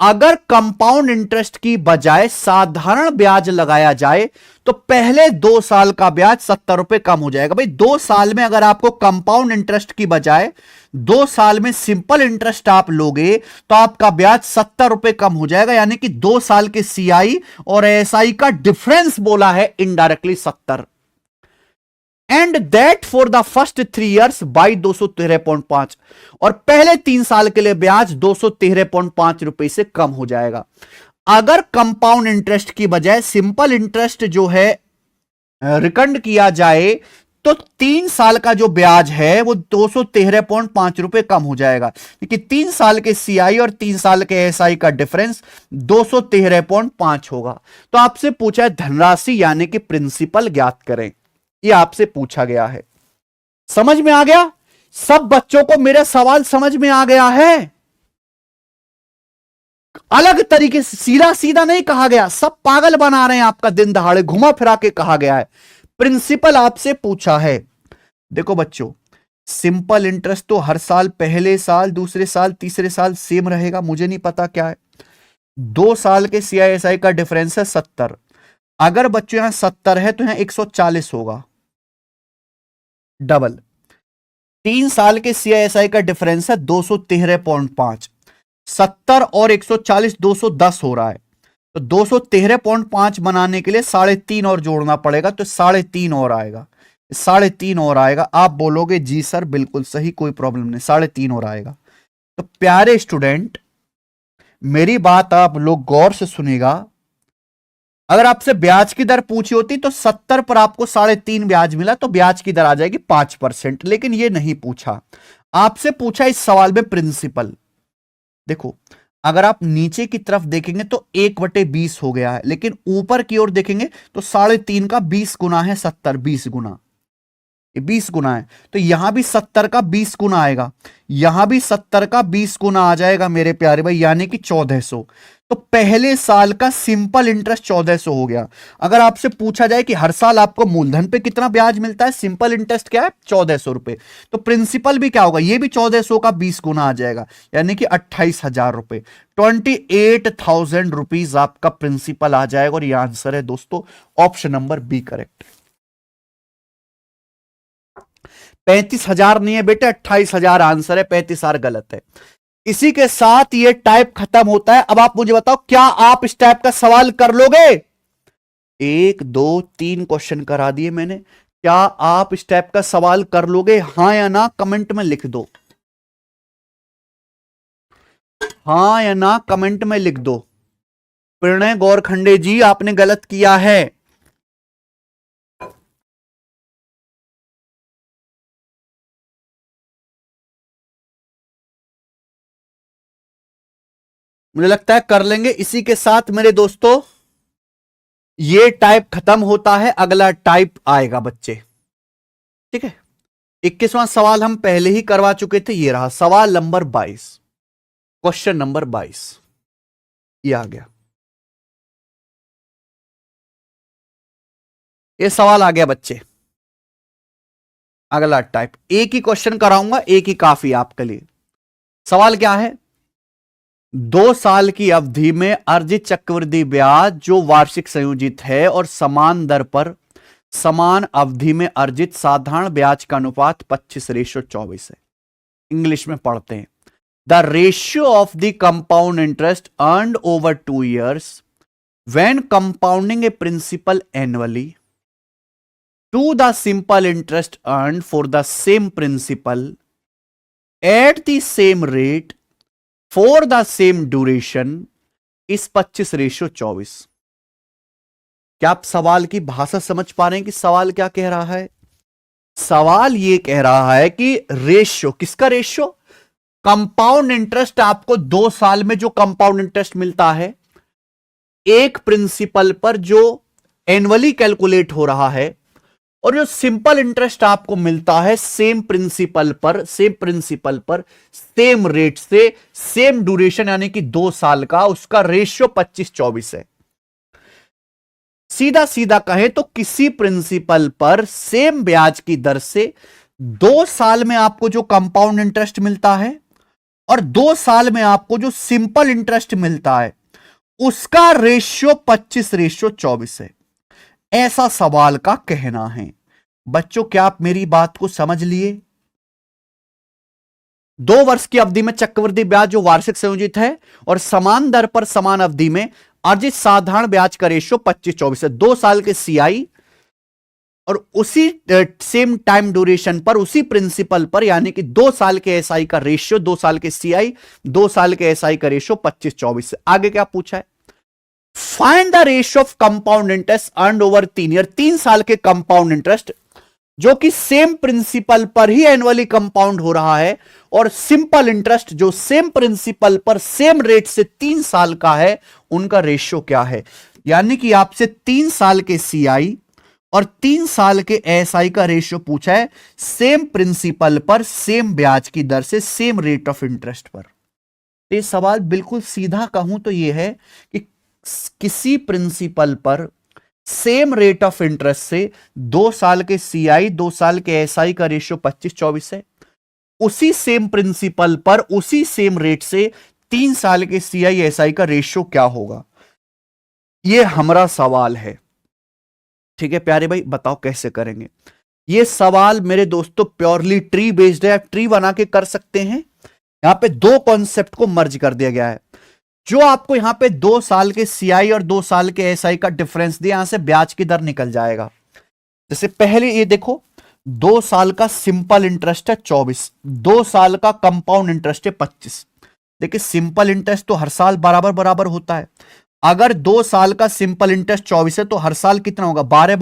अगर कंपाउंड इंटरेस्ट की बजाय साधारण ब्याज लगाया जाए तो पहले 2 साल का ब्याज 70 रुपए कम हो जाएगा। भाई 2 साल में अगर आपको कंपाउंड इंटरेस्ट की बजाय 2 साल में सिंपल इंटरेस्ट आप लोगे तो आपका ब्याज 70 रुपए कम हो जाएगा, यानी कि 2 साल के सीआई और एसआई का डिफरेंस बोला है indirectly 70। And that for the first 3 years by 213.5, और पहले 3 साल के लिए ब्याज 213.5 रुपए से कम हो जाएगा। अगर कंपाउंड इंटरेस्ट की बजाय सिंपल इंटरेस्ट जो है रिकंड किया जाए तो 3 साल का जो ब्याज है वो 213.5 रुपए कम हो जाएगा, क्योंकि 3 साल के सीआई और 3 साल के एसआई का डिफरेंस 213.5 होगा। तो आपसे पूछा है धनराशि यानी कि प्रिंसिपल ज्ञात करें, ये आपसे पूछा गया है। समझ में आ गया? सब बच्चों को मेरा सवाल समझ में आ गया है? अलग तरीके से सीधा सीधा नहीं कहा गया, सब पागल बना रहे हैं आपका, दिन दहाड़े घुमा फिरा के कहा गया है। प्रिंसिपल आपसे पूछा है। देखो बच्चों, सिंपल इंटरेस्ट तो हर साल पहले साल, दूसरे साल, तीसरे साल सेम रहेगा, मुझे नहीं पता क्या है। 2 साल के सीआईएसआई का डिफरेंस है 70। अगर बच्चों यहां 70 है तो यहां 140 होगा डबल। 3 साल के सीआईएसआई का डिफरेंस है 213.5, 70 और 140 210 हो रहा है, तो 213.5 बनाने के लिए 3.5 और जोड़ना पड़ेगा, तो 3.5 और आएगा, 3.5 और आएगा। आप बोलोगे जी सर बिल्कुल सही, कोई प्रॉब्लम नहीं, 3.5 और आएगा। तो प्यारे स्टूडेंट, मेरी बात आप लोग गौर से सुनेगा। अगर आपसे ब्याज की दर पूछी होती तो 70 पर आपको 3.5 ब्याज मिला तो ब्याज की दर आ जाएगी 5%, लेकिन ये नहीं पूछा। आपसे पूछा इस सवाल में प्रिंसिपल। देखो, अगर आप नीचे की तरफ देखेंगे तो 1/20 हो गया है, लेकिन ऊपर की ओर देखेंगे तो 3.5 का 20 गुना है 70, 20 गुना, ये 20 गुना है, तो यहां भी 70 का 20 गुना आएगा, यहां भी 70 का 20 गुना आ जाएगा मेरे प्यारे भाई, यानी कि 1400। तो पहले साल का सिंपल इंटरेस्ट 1400 हो गया। अगर आपसे पूछा जाए कि हर साल आपको मूलधन पे कितना ब्याज मिलता है, सिंपल इंटरेस्ट क्या है 1400 रुपए, तो प्रिंसिपल भी क्या होगा, ये भी 1400 का 20 गुना आ जाएगा, यानी कि 28,000 रुपए, 28,000 रुपीज आपका प्रिंसिपल आ जाएगा। और ये आंसर है दोस्तों ऑप्शन नंबर बी करेक्ट। 35,000 नहीं है बेटे, 28,000 आंसर है, 35,000 गलत है। इसी के साथ ये टाइप खत्म होता है। अब आप मुझे बताओ, क्या आप इस टाइप का सवाल कर लोगे? 1 2 3 क्वेश्चन करा दिए मैंने, क्या आप इस टाइप का सवाल कर लोगे? हां या ना कमेंट में लिख दो, हां या ना कमेंट में लिख दो। प्रणय गौरखंडे जी, आपने गलत किया है। मुझे लगता है कर लेंगे। इसी के साथ मेरे दोस्तों ये टाइप खत्म होता है, अगला टाइप आएगा बच्चे, ठीक है। 21वां सवाल हम पहले ही करवा चुके थे, ये रहा सवाल नंबर 22, क्वेश्चन नंबर 22, ये आ गया, ये सवाल आ गया बच्चे। अगला टाइप, एक ही क्वेश्चन कराऊंगा, एक ही काफी आपके लिए। सवाल क्या है? 2 साल की अवधि में अर्जित चक्रवृद्धि ब्याज जो वार्षिक संयोजित है और समान दर पर समान अवधि में अर्जित साधारण ब्याज का अनुपात 25:24 है। इंग्लिश में पढ़ते हैं, the ratio of the compound interest earned over 2 years when compounding a principal annually to the simple interest earned for the same principal at the same rate for the same duration is 25:24। क्या आप सवाल की भाषा समझ पा रहे हैं कि सवाल क्या कह रहा है? सवाल ये कह रहा है कि रेशियो, किसका रेशियो? कंपाउंड इंटरेस्ट, आपको 2 साल में जो कंपाउंड इंटरेस्ट मिलता है एक प्रिंसिपल पर जो एनुअली कैलकुलेट हो रहा है, और जो सिंपल इंटरेस्ट आपको मिलता है सेम प्रिंसिपल पर सेम रेट से सेम ड्यूरेशन यानी कि 2 साल का, उसका रेशियो 25:24 है। सीधा सीधा कहें तो किसी प्रिंसिपल पर सेम ब्याज की दर से 2 साल में आपको जो कंपाउंड इंटरेस्ट मिलता है और 2 साल में आपको जो सिंपल इंटरेस्ट मिलता है उसका रेशियो 25:24 है। ऐसा सवाल का कहना है। बच्चों, क्या आप मेरी बात को समझ लिए? 2 वर्ष की अवधि में चक्रवृद्धि ब्याज जो वार्षिक संयोजित है और समान दर पर समान अवधि में अर्जित साधारण ब्याज का रेशियो 25:24 है। 2 साल के सीआई और उसी सेम टाइम ड्यूरेशन पर, उसी प्रिंसिपल पर, यानी कि 2 साल के एसआई का रेशियो, 2 साल के सीआई, 2 साल के एसआई का रेशियो 25:24 से। आगे क्या पूछा है? Find the ratio of compound interest earned over 3 year. 3 साल के कंपाउंड इंटरेस्ट जो कि सेम प्रिंसिपल पर ही एनुअली कंपाउंड हो रहा है और सिंपल इंटरेस्ट जो सेम प्रिंसिपल पर सेम रेट से 3 साल का है, उनका रेशियो क्या है। यानी कि आपसे 3 साल के सीआई और 3 साल के एसआई का रेशियो पूछा है, सेम प्रिंसिपल पर सेम ब्याज की दर से सेम रेट ऑफ इंटरेस्ट पर। तो ये सवाल बिल्कुल सीधा कहूं तो ये है कि किसी प्रिंसिपल पर सेम रेट ऑफ इंटरेस्ट से 2 साल के सीआई, 2 साल के एसआई का रेशियो 25:24 है। उसी सेम प्रिंसिपल पर उसी सेम रेट से 3 साल के सीआई एसआई का रेशियो क्या होगा, यह हमारा सवाल है। ठीक है प्यारे भाई, बताओ कैसे करेंगे। यह सवाल मेरे दोस्तों प्योरली ट्री बेस्ड है। आप ट्री बना के कर सकते हैं। यहां पे 2 कॉन्सेप्ट को मर्ज कर दिया गया है। जो आपको यहां पे 2 साल के सीआई और 2 साल के एसआई का डिफरेंस दिया, यहां से ब्याज की दर निकल जाएगा। जैसे पहले ये देखो, 2 साल का सिंपल इंटरेस्ट है 24, 2 साल का कंपाउंड इंटरेस्ट है 25। देखिए सिंपल इंटरेस्ट तो हर साल बराबर बराबर होता है। अगर 2 साल का सिंपल इंटरेस्ट 24 है तो हर साल कितना होगा? 12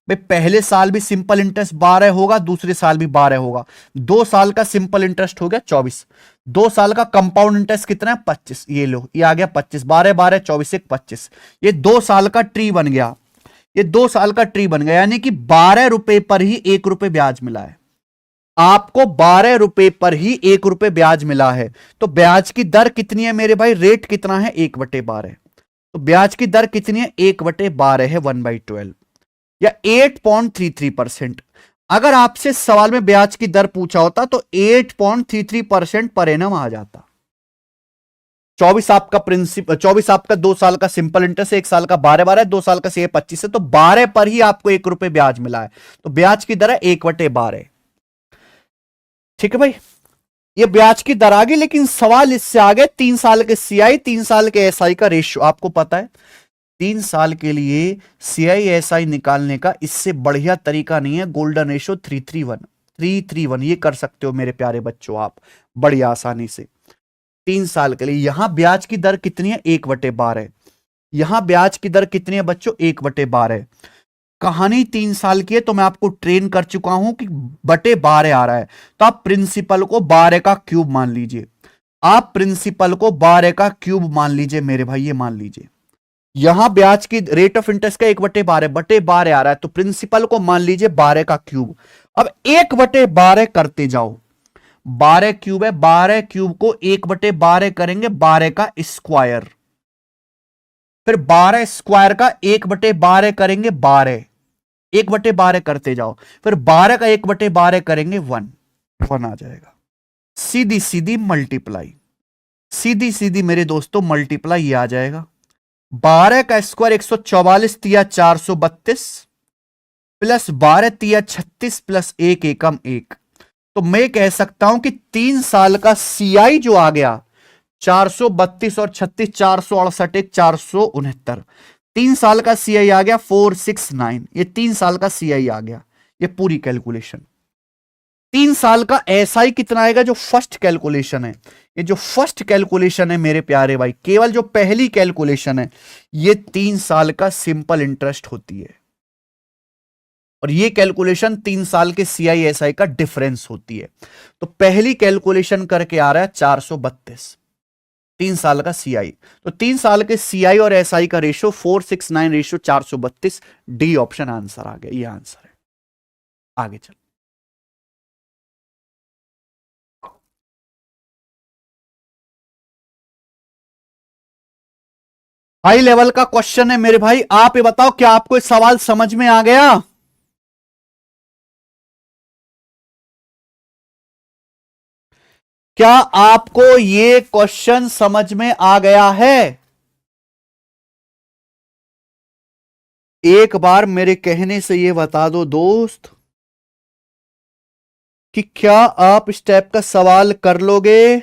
भाई पहले साल भी सिंपल इंटरेस्ट 12 होगा, दूसरे साल भी 12 होगा। 2 साल का सिंपल इंटरेस्ट हो गया 24, 2 साल का कंपाउंड इंटरेस्ट कितना है? 25। ये लो, ये आ गया 25, 12 12 24 1 25। ये 2 साल का ट्री बन गया। ये 2 साल का ट्री बन गया, यानी कि 12 रुपए पर ही 1 रुपए ब्याज मिला है। आपको 12 रुपए पर ही 1 रुपए ब्याज मिला है। तो ब्याज की दर कितनी है मेरे भाई? रेट कितना है? 1/12। तो ब्याज की दर कितनी है? 1/12 है, 1/12 या 8.33%। अगर आपसे सवाल में ब्याज की दर पूछा होता तो 8.33% पर एनम आ जाता। 24 आपका प्रिंसिपल, 24 आपका 2 साल का सिंपल इंटरेस्ट है, 1 साल का 12 2 साल का सीए 25 है, तो 12 पर ही आपको 1 रुपए ब्याज मिला है। तो ब्याज की दर है 1/12। ठीक है भाई, ये ब्याज की दर आ गई। लेकिन सवाल इससे आगे 3 साल के सीआई, 3 साल के एसआई का रेशियो आपको पता है। 3 साल के लिए सीआई एसआई निकालने का इससे बढ़िया तरीका नहीं है। गोल्डन रेशियो 331 ये कर सकते हो मेरे प्यारे बच्चों आप बड़ी आसानी से। 3 साल के लिए यहां ब्याज की दर कितनी है? 1/12। यहां ब्याज की दर कितनी है बच्चों? 1/12। कहानी 3 साल की है तो मैं आपको ट्रेन कर चुका हूं कि बटे 12 आ रहा है, तो आप प्रिंसिपल को 12 का क्यूब मान लीजिए। आप प्रिंसिपल को 12 का क्यूब मान लीजिए मेरे भाई, ये मान लीजिए। यहां ब्याज की रेट ऑफ इंटरेस्ट का 1/12 आ रहा है, तो प्रिंसिपल को मान लीजिए 12 का क्यूब। अब 1/12 करते जाओ। 12 क्यूब है, 12 क्यूब को 1/12 करेंगे 12 का स्क्वायर, फिर 12 स्क्वायर का 1/12 करेंगे 12, 1/12 करते जाओ, फिर 12 का 1/12 करेंगे 1 आ जाएगा। सीधी सीधी मल्टीप्लाई, सीधी सीधी मेरे दोस्तों मल्टीप्लाई ये आ जाएगा। 12 का स्क्वायर 144 तिया 432 प्लस 12 तिया 36 प्लस 1 एकम 1। तो मैं कह सकता हूं कि 3 साल का सीआई जो आ गया 432 और 36 468 1 469। 3 साल का सीआई आ गया 469। ये 3 साल का सीआई आ गया, ये पूरी कैलकुलेशन। 3 साल का एसआई कितना आएगा? जो फर्स्ट कैलकुलेशन है, ये जो फर्स्ट कैलकुलेशन है मेरे प्यारे भाई, केवल जो पहली कैलकुलेशन है, ये 3 साल का सिंपल इंटरेस्ट होती है। और ये कैलकुलेशन 3 साल के सीआई एसआई का डिफरेंस होती है। तो पहली कैलकुलेशन करके आ रहा है 432, 3 साल का सीआई। तो 3 साल के सीआई और एसआई का रेशियो 469:432। डी ऑप्शन आंसर आ गया, ये आंसर है। आगे चल, हाई लेवल का क्वेश्चन है मेरे भाई। आप ये बताओ क्या आपको इस सवाल समझ में आ गया? क्या आपको ये क्वेश्चन समझ में आ गया है? एक बार मेरे कहने से ये बता दो दोस्त कि क्या आप इस टाइप का सवाल कर लोगे?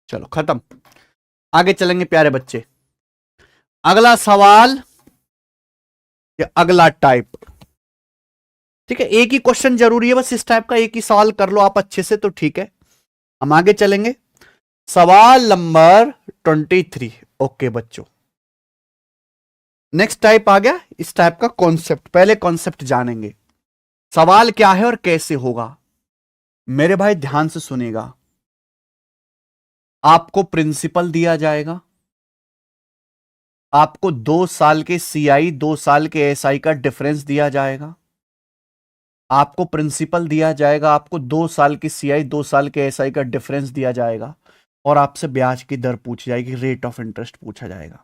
चलो खत्म, आगे चलेंगे प्यारे बच्चे। अगला सवाल या अगला टाइप, ठीक है, एक ही क्वेश्चन जरूरी है, बस इस टाइप का एक ही सवाल कर लो आप अच्छे से तो ठीक है। हम आगे चलेंगे। सवाल नंबर 23। ओके बच्चों, नेक्स्ट टाइप आ गया। इस टाइप का कॉन्सेप्ट, पहले कॉन्सेप्ट जानेंगे, सवाल क्या है और कैसे होगा। मेरे भाई ध्यान से सुनेगा। आपको प्रिंसिपल दिया जाएगा, आपको 2 साल के सीआई 2 साल के एसआई का डिफरेंस दिया जाएगा, आपको प्रिंसिपल दिया जाएगा, आपको 2 साल की सीआई 2 साल के एसआई का डिफरेंस दिया जाएगा, और आपसे ब्याज की दर पूछी जाएगी, रेट ऑफ इंटरेस्ट पूछा जाएगा।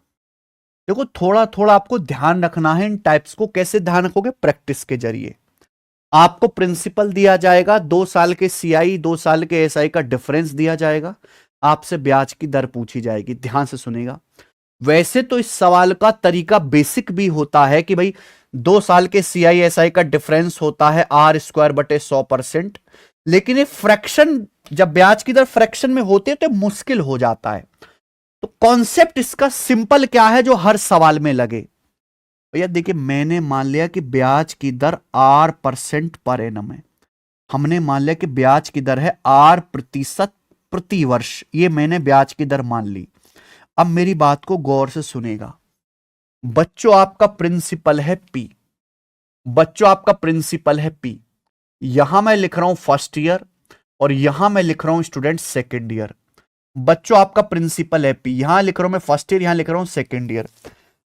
देखो थोड़ा थोड़ा आपको ध्यान रखना है इन टाइप्स को। कैसे ध्यान रखोगे? प्रैक्टिस के जरिए। आपको प्रिंसिपल दिया जाएगा, 2 साल के सीआई 2 साल के एसआई का डिफरेंस दिया जाएगा, आपसे ब्याज की दर पूछी जाएगी। ध्यान से सुनेगा। वैसे तो इस सवाल का तरीका बेसिक भी होता है कि भाई 2 साल के सीआई एसआई का डिफरेंस होता है R² / 100%, लेकिन ये फ्रैक्शन, जब ब्याज की दर फ्रैक्शन में होते हैं तो मुश्किल हो जाता है। तो कॉन्सेप्ट इसका सिंपल क्या है जो हर सवाल में लगे? भैया देखिए, मैंने मान लिया कि ब्याज की दर R% पर एनम है, हमने मान लिया कि ब्याज की दर है R% प्रति वर्ष, ये मैंने ब्याज की दर मान ली। अब मेरी बात को गौर से सुनेगा। बच्चों आपका प्रिंसिपल है P, बच्चों आपका प्रिंसिपल है P, यहां मैं लिख रहा हूं फर्स्ट ईयर और यहां मैं लिख रहा हूं स्टूडेंट सेकेंड ईयर। बच्चों आपका प्रिंसिपल है P, यहां लिख रहा हूं मैं फर्स्ट ईयर, यहां लिख रहा हूं सेकेंड ईयर।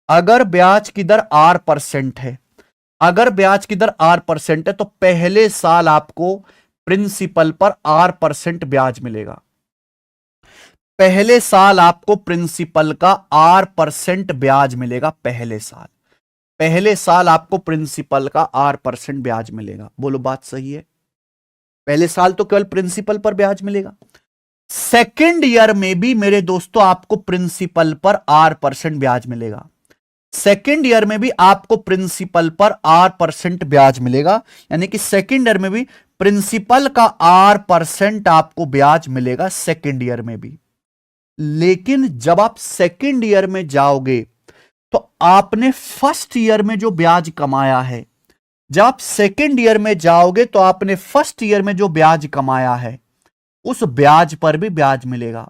अगर ब्याज की दर R% है, अगर ब्याज की दर R% है तो पहले साल आपको प्रिंसिपल पर R% ब्याज मिलेगा। पहले साल आपको प्रिंसिपल का R% ब्याज मिलेगा। पहले साल आपको प्रिंसिपल का R% ब्याज मिलेगा। बोलो बात सही है? पहले साल तो केवल प्रिंसिपल पर ब्याज मिलेगा। सेकेंड ईयर में भी मेरे दोस्तों आपको प्रिंसिपल पर R% ब्याज मिलेगा। सेकेंड ईयर में भी आपको प्रिंसिपल पर R% ब्याज मिलेगा, यानी कि सेकेंड ईयर में भी प्रिंसिपल का R% आपको ब्याज मिलेगा सेकेंड ईयर में भी। लेकिन जब आप सेकेंड ईयर में जाओगे तो आपने फर्स्ट ईयर में जो ब्याज कमाया है, जब आप सेकेंड ईयर में जाओगे तो आपने फर्स्ट ईयर में जो ब्याज कमाया है उस ब्याज पर भी ब्याज मिलेगा।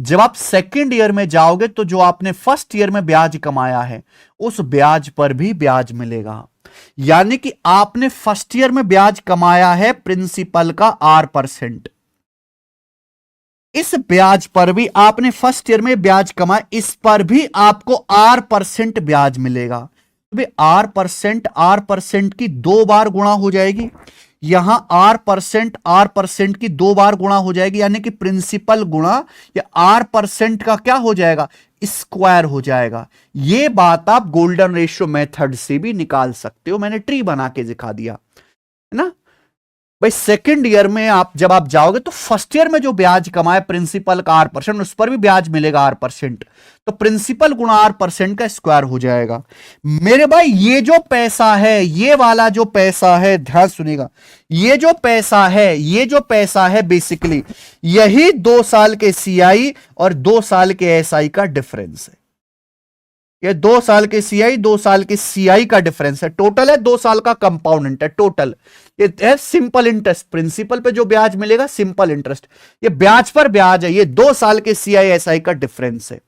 जब आप सेकेंड ईयर में जाओगे तो जो आपने फर्स्ट ईयर में ब्याज कमाया है उस ब्याज पर भी ब्याज मिलेगा। यानी कि आपने फर्स्ट ईयर में ब्याज कमाया है प्रिंसिपल का R%, इस ब्याज पर भी आपने फर्स्ट ईयर में ब्याज कमाया, इस पर भी आपको R% ब्याज मिलेगा। तो R% की 2 बार गुणा हो जाएगी, यहां R% की 2 बार गुणा हो जाएगी, यानी कि प्रिंसिपल गुणा या R% का क्या हो जाएगा? स्क्वायर हो जाएगा। यह बात आप गोल्डन रेशियो मेथड से भी निकाल सकते हो, मैंने ट्री बना के दिखा दिया है ना भाई। सेकेंड ईयर में आप जब आप जाओगे तो फर्स्ट ईयर में जो ब्याज कमाए प्रिंसिपल का R%, उस पर भी ब्याज मिलेगा R%, तो प्रिंसिपल गुणा R% का स्क्वायर हो जाएगा। मेरे भाई ये जो पैसा है, ये वाला जो पैसा है, ध्यान सुनिएगा, ये जो पैसा है बेसिकली यही 2 साल के सीआई और 2 साल के एसआई का डिफरेंस है। ये 2 साल के सीआई 2 साल के सीआई का डिफरेंस है, टोटल है 2 साल का कंपाउंड है टोटल। ये है सिंपल इंटरेस्ट, प्रिंसिपल पे जो ब्याज मिलेगा सिंपल इंटरेस्ट, ये ब्याज पर ब्याज है, ये 2 साल के सीआई एसआई का डिफरेंस है।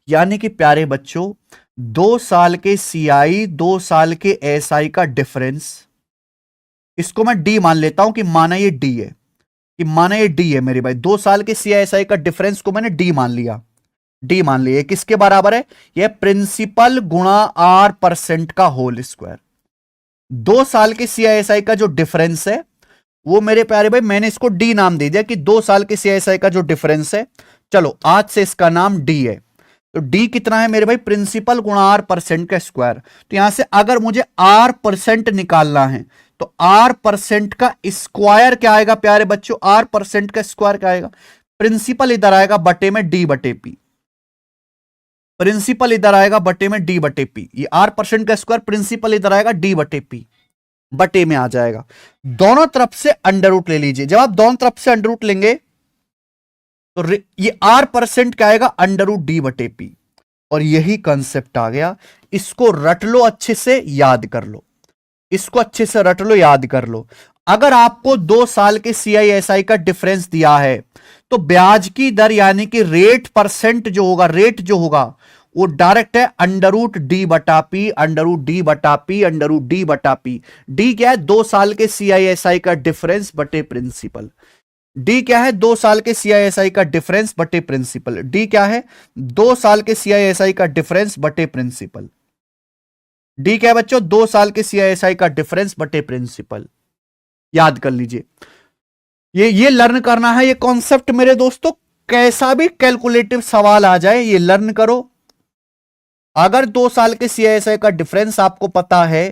यानी कि प्यारे बच्चों 2 साल के सीआई 2 साल के एसआई का डिफरेंस, इसको मैं डी मान लेता हूं कि माना ये डी है, कि माना ये डी है मेरे भाई, 2 साल के सीआईएसआई का डिफरेंस को मैंने डी मान लिया, डी मान लिया। किसके बराबर है? ये प्रिंसिपल गुणा आर परसेंट का होल स्क्वायर। 2 साल के सीआईएसआई का जो डिफरेंस है वो मेरे प्यारे भाई मैंने इसको डी नाम दे दिया कि 2 साल के सीआईएसआई का जो डिफरेंस है, चलो आज से इसका नाम डी है। तो डी कितना है मेरे भाई? प्रिंसिपल गुणा आर परसेंट का स्क्वायर। तो यहां से अगर मुझे आर परसेंट निकालना है तो आर परसेंट का स्क्वायर क्या आएगा प्यारे बच्चों? आर परसेंट का स्क्वायर क्या आएगा? प्रिंसिपल इधर आएगा बटे में डी बटे पी, प्रिंसिपल इधर आएगा बटे में डी बटे पी। ये आर परसेंट का स्क्वायर प्रिंसिपल इधर आएगा डी बटे पी, बटे में आ जाएगा। दोनों तरफ से अंडर रूट ले लीजिए। जब आप दोनों तरफ से अंडर रूट लेंगे तो ये आर परसेंट क्या आएगा? अंडर रूट डी बटे पी। और यही कंसेप्ट आ गया, इसको रट लो, अच्छे से याद कर लो, इसको अच्छे से रट लो, याद कर लो। अगर आपको 2 साल के सीआईएसआई का डिफरेंस दिया है तो ब्याज की दर यानी कि रेट परसेंट जो होगा, रेट जो होगा वो डायरेक्ट है अंडर रूट डी बटा पी, अंडर रूट डी बटा पी, अंडर रूट डी बटा पी। डी क्या है? 2 साल के सीआईएसआई का डिफरेंस बटे प्रिंसिपल। डी क्या है? 2 साल के सीआईएसआई का डिफरेंस बटे प्रिंसिपल। डी क्या है? 2 साल के सीआईएसआई का डिफरेंस बटे प्रिंसिपल। डी क्या है बच्चों? 2 साल के सीआईएसआई का डिफरेंस बटे प्रिंसिपल। याद कर लीजिए, ये लर्न करना है, ये कॉन्सेप्ट मेरे दोस्तों। कैसा भी कैलकुलेटिव सवाल आ जाए ये लर्न करो। अगर 2 साल के सीआईएसआई का डिफरेंस आपको पता है,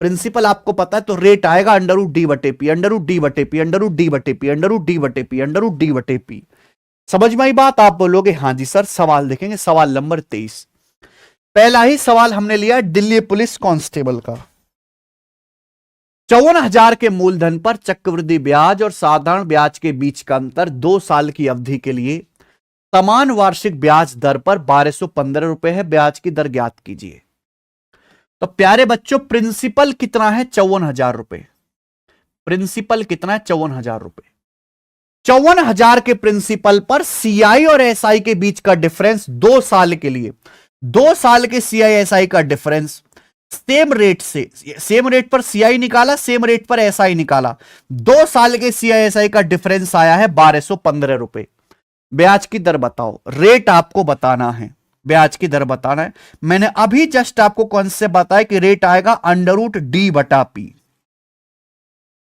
प्रिंसिपल आपको पता है, तो रेट आएगा अंडर रूट डी बटे पी, अंडर रूट डी बटे पी, अंडर रूट डी बटे पी, अंडर रूट डी बटे पी, अंडर रूट डी बटे पी। समझ में आई बात? आप बोलोगे हां जी सर। सवाल देखेंगे, सवाल नंबर 23। पहला ही सवाल हमने लिया दिल्ली पुलिस कांस्टेबल का। 54,000 के मूलधन पर चक्रवृद्धि ब्याज और साधारण ब्याज के बीच का अंतर 2 साल की अवधि के लिए समान वार्षिक ब्याज दर पर 1215 रुपए है। ब्याज की दर ज्ञात कीजिए। तो प्यारे बच्चों प्रिंसिपल कितना है? 54,000 रुपए। प्रिंसिपल कितना है? 54,000 रुपए। 54,000 के प्रिंसिपल पर सीआई और एसआई के बीच का डिफरेंस 2 साल के लिए, 2 साल के सीआई एसआई का डिफरेंस सेम रेट से, सेम रेट पर सीआई निकाला, सेम रेट पर एसआई निकाला, 2 साल के सीआई एसआई का डिफरेंस आया है 1215 रुपए। ब्याज की दर बताओ। रेट आपको बताना है, ब्याज की दर बताना है। मैंने अभी जस्ट आपको कॉन्सेप्ट बताया कि रेट आएगा अंडर रूट डी बटा पी,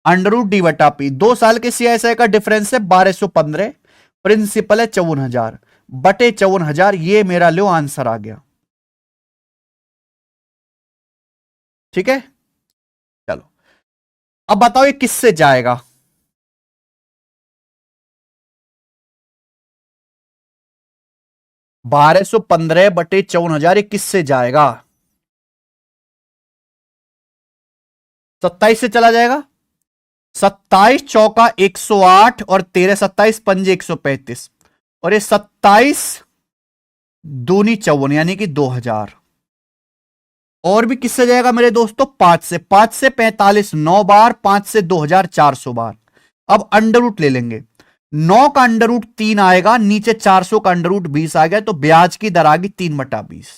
अंडर रूट डी बटा पी। 2 साल के सीआईएसआई का डिफरेंस है 1215, प्रिंसिपल है 54,000 बटे 54,000। ये मेरा लो आंसर आ गया। ठीक है, चलो अब बताओ ये किससे जाएगा? $1215 बटे 54,000 ये किससे जाएगा? 27 से चला जाएगा। 27 चौका 108 और 13 27 पंजे 135 और ये 27 दूनी 54 यानी कि 2,000। और भी किससे जाएगा मेरे दोस्तों? 5 से, 5 से 45 9 बार, 5 से 2,000 400 बार। अब अंडर रूट ले लेंगे। 9 का अंडर रूट 3 आएगा, नीचे 400 का अंडर रूट 20 आ गया, तो ब्याज की दर आ गई 3/20।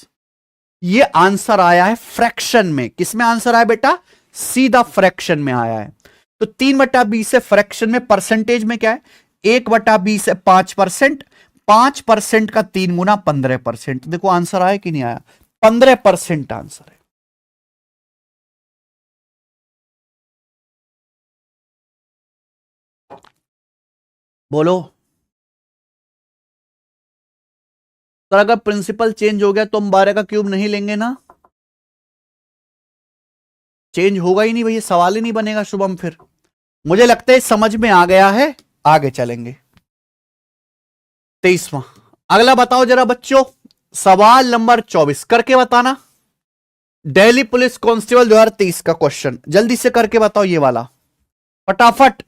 ये आंसर आया है फ्रैक्शन में। किसमें आंसर आया बेटा? सीधा फ्रैक्शन में आया है। तो 3/20 है फ्रैक्शन में। परसेंटेज में क्या है? 1/20 है 5%, 5% का 3 गुना 15%। देखो आंसर आया कि नहीं आया? 15% आंसर है। बोलो तो अगर प्रिंसिपल चेंज हो गया तो हम 12 का क्यूब नहीं लेंगे ना? चेंज होगा ही नहीं भैया, सवाल ही नहीं बनेगा शुभम। फिर मुझे लगता है समझ में आ गया है, आगे चलेंगे। 23वां अगला बताओ जरा बच्चों, सवाल नंबर 24 करके बताना। दिल्ली पुलिस कांस्टेबल 2023 का क्वेश्चन जल्दी से करके बताओ ये वाला, फटाफट।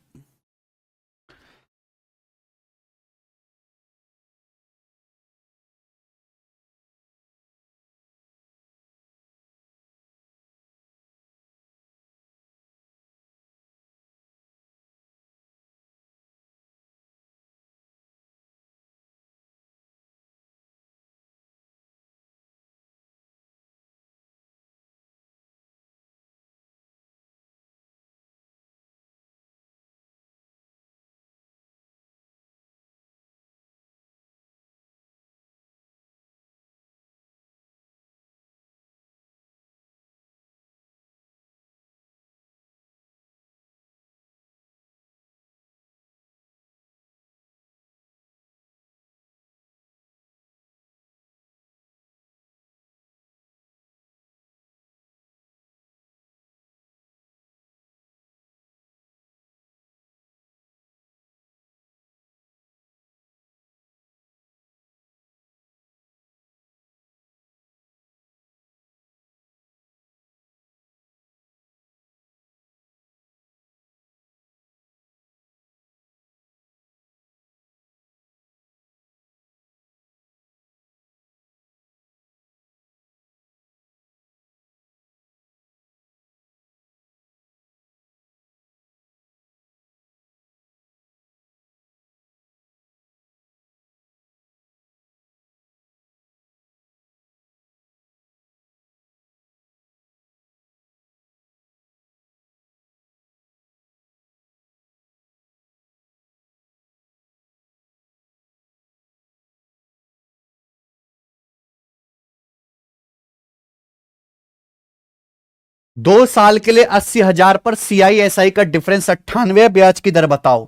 2 साल के लिए 80,000 पर CISI का डिफरेंस 98, ब्याज की दर बताओ।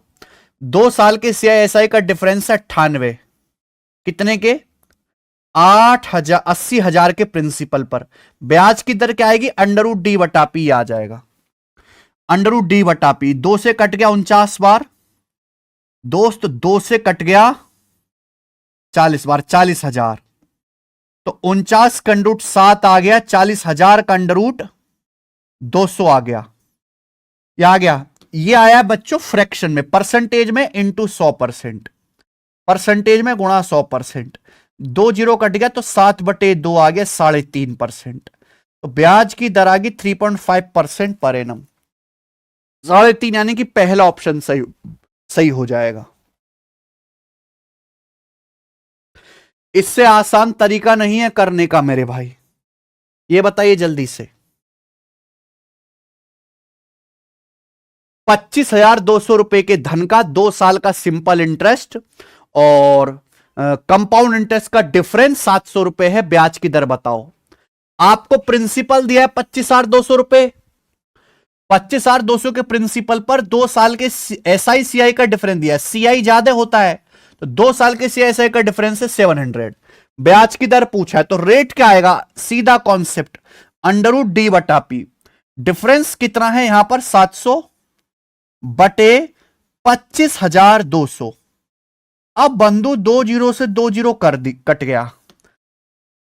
2 साल के CISI का डिफरेंस है 98, कितने के? 8,000, 80,000 के प्रिंसिपल पर। ब्याज की दर क्या आएगी? √D/P आ जाएगा। √D/P 2 से कट गया 49 बार दोस्त, 2 से कट गया 40 बार, 40,000। तो 49 का √7 आ गया, 40,000 का √200 आ गया। ये आ गया, ये आया बच्चों फ्रैक्शन में, परसेंटेज में इंटू 100%, परसेंटेज में गुणा 100%। 2 जीरो कट गया तो 7/2 आ गया, 3.5%। तो ब्याज की दर आ गई 3.5% पर एनम। 3.5 यानी कि पहला ऑप्शन सही हो जाएगा। इससे आसान तरीका नहीं है करने का मेरे भाई, ये बताइए जल्दी से। 25,200 रुपए के धन का 2 साल का सिंपल इंटरेस्ट और कंपाउंड इंटरेस्ट का डिफरेंस 700 रुपए है, ब्याज की दर बताओ। आपको प्रिंसिपल दिया है 25,200 रुपए, 25,200 के प्रिंसिपल पर 2 साल के SI/CI का डिफरेंस दिया है। CI ज्यादा होता है तो 2 साल के CI/SI का डिफरेंस है 700। ब्याज की दर पूछा है तो रेट क्या आएगा? सीधा कॉन्सेप्ट, √D/P। डिफरेंस कितना है यहां पर? 700 बटे 25,200। अब बंधु 2 जीरो से 2 जीरो कट गया,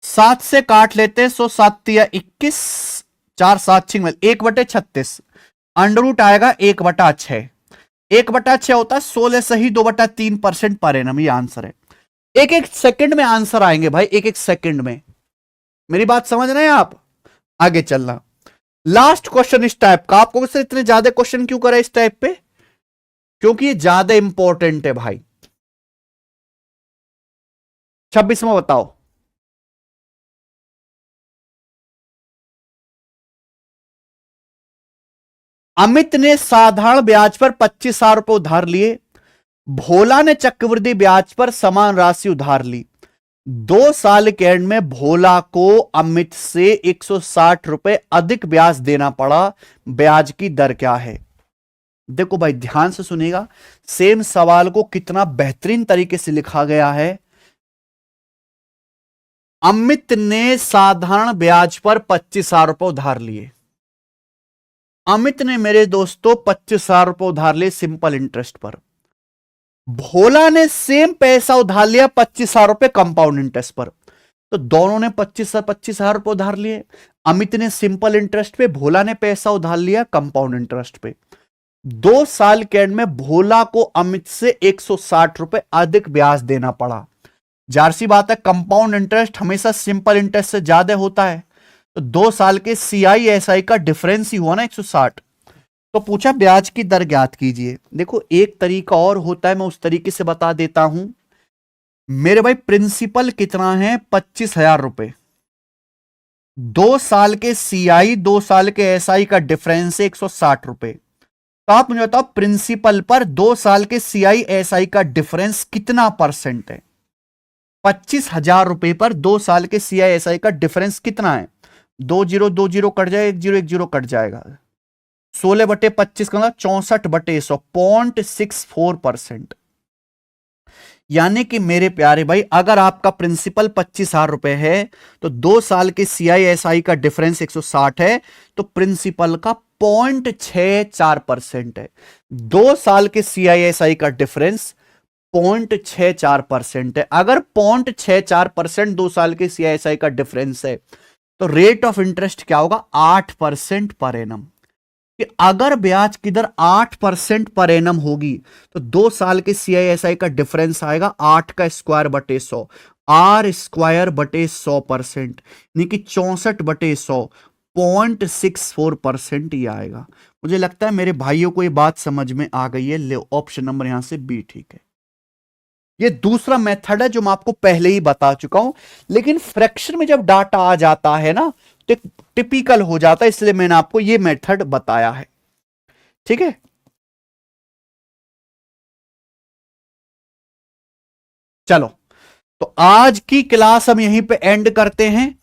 7 से काट लेते हैं, 7 या 21, 4 7 6 1/36। अंडर आएगा 1/6, 1/6 होता है 16 सही 2/3% पर एनम। ये आंसर है। एक एक सेकंड में आंसर आएंगे भाई, एक एक सेकंड में। मेरी बात समझ रहे हैं आप? आगे चलना। लास्ट क्वेश्चन इस टाइप का, आपको से इतने ज्यादा क्वेश्चन क्यों करा इस टाइप पे? क्योंकि ये ज्यादा इंपॉर्टेंट है भाई। 26वां बताओ। अमित ने साधारण ब्याज पर 25,000 रुपए उधार लिए, भोला ने चक्रवृद्धि ब्याज पर समान राशि उधार ली। 2 साल के एंड में भोला को अमित से 160 रुपए अधिक ब्याज देना पड़ा, ब्याज की दर क्या है? देखो भाई ध्यान से सुनिएगा, सेम सवाल को कितना बेहतरीन तरीके से लिखा गया है। अमित ने साधारण ब्याज पर 25,000 रुपए उधार लिए। अमित ने मेरे दोस्तों 25,000 रुपए उधार लिए सिंपल इंटरेस्ट पर। भोला ने सेम पैसा उधार लिया 25,000 रुपए कंपाउंड इंटरेस्ट पर। तो दोनों ने 25,000 रुपए उधार लिए। अमित ने सिंपल इंटरेस्ट पे, भोला ने पैसा उधार लिया कंपाउंड इंटरेस्ट पे। 2 साल के एंड में भोला को अमित से 160 रुपए अधिक ब्याज देना पड़ा। जाहिर सी बात है, कंपाउंड इंटरेस्ट हमेशा सिंपल इंटरेस्ट से ज्यादा होता है, तो 2 साल के CISI का डिफरेंस ही हुआ ना 160। तो पूछा ब्याज की दर ज्ञात कीजिए। देखो एक तरीका और होता है, मैं उस तरीके से बता देता हूं मेरे भाई। प्रिंसिपल कितना है? 25,000 रुपए। 2 साल के CI 2 साल के SI का डिफरेंस है 160 रुपए। तो आप मुझे बताओ प्रिंसिपल पर 2 साल के CI/SI का डिफरेंस कितना परसेंट है? 25,000 रुपए पर 2 साल के CI/SI का डिफरेंस कितना है? 2 जीरो 2 जीरो कट जाएगा, 1 जीरो 1 जीरो कट जाएगा। 16/25 का 64/100, 0.64%। यानी कि मेरे प्यारे भाई, अगर आपका प्रिंसिपल 25,000 रुपए है तो 2 साल के CISI का डिफरेंस 160 है, तो प्रिंसिपल का 0.64% है। 2 साल के CISI का डिफरेंस 0.64% है। अगर 0.64% 2 साल के CISI का डिफरेंस है तो रेट ऑफ इंटरेस्ट क्या होगा? 8% पर एनम। कि अगर ब्याज की दर 8% पर एनम होगी तो 2 साल के CISI का डिफरेंस आएगा 8 का स्क्वायर बटे 100, R स्क्वायर बटे 100%, यानी कि 64/100, 0.64% ही आएगा। मुझे लगता है मेरे भाइयों को ये बात समझ में आ गई है। ले ऑप्शन नंबर यहां से बी ठीक है। ये दूसरा मेथड है जो मैं आपको पहले ही बता चुका हूं, लेकिन फ्रैक्शन में जब डाटा आ जाता है ना तो टिपिकल हो जाता है, इसलिए मैंने आपको ये मेथड बताया है। ठीक है, चलो तो आज की क्लास हम यहीं पे एंड करते हैं।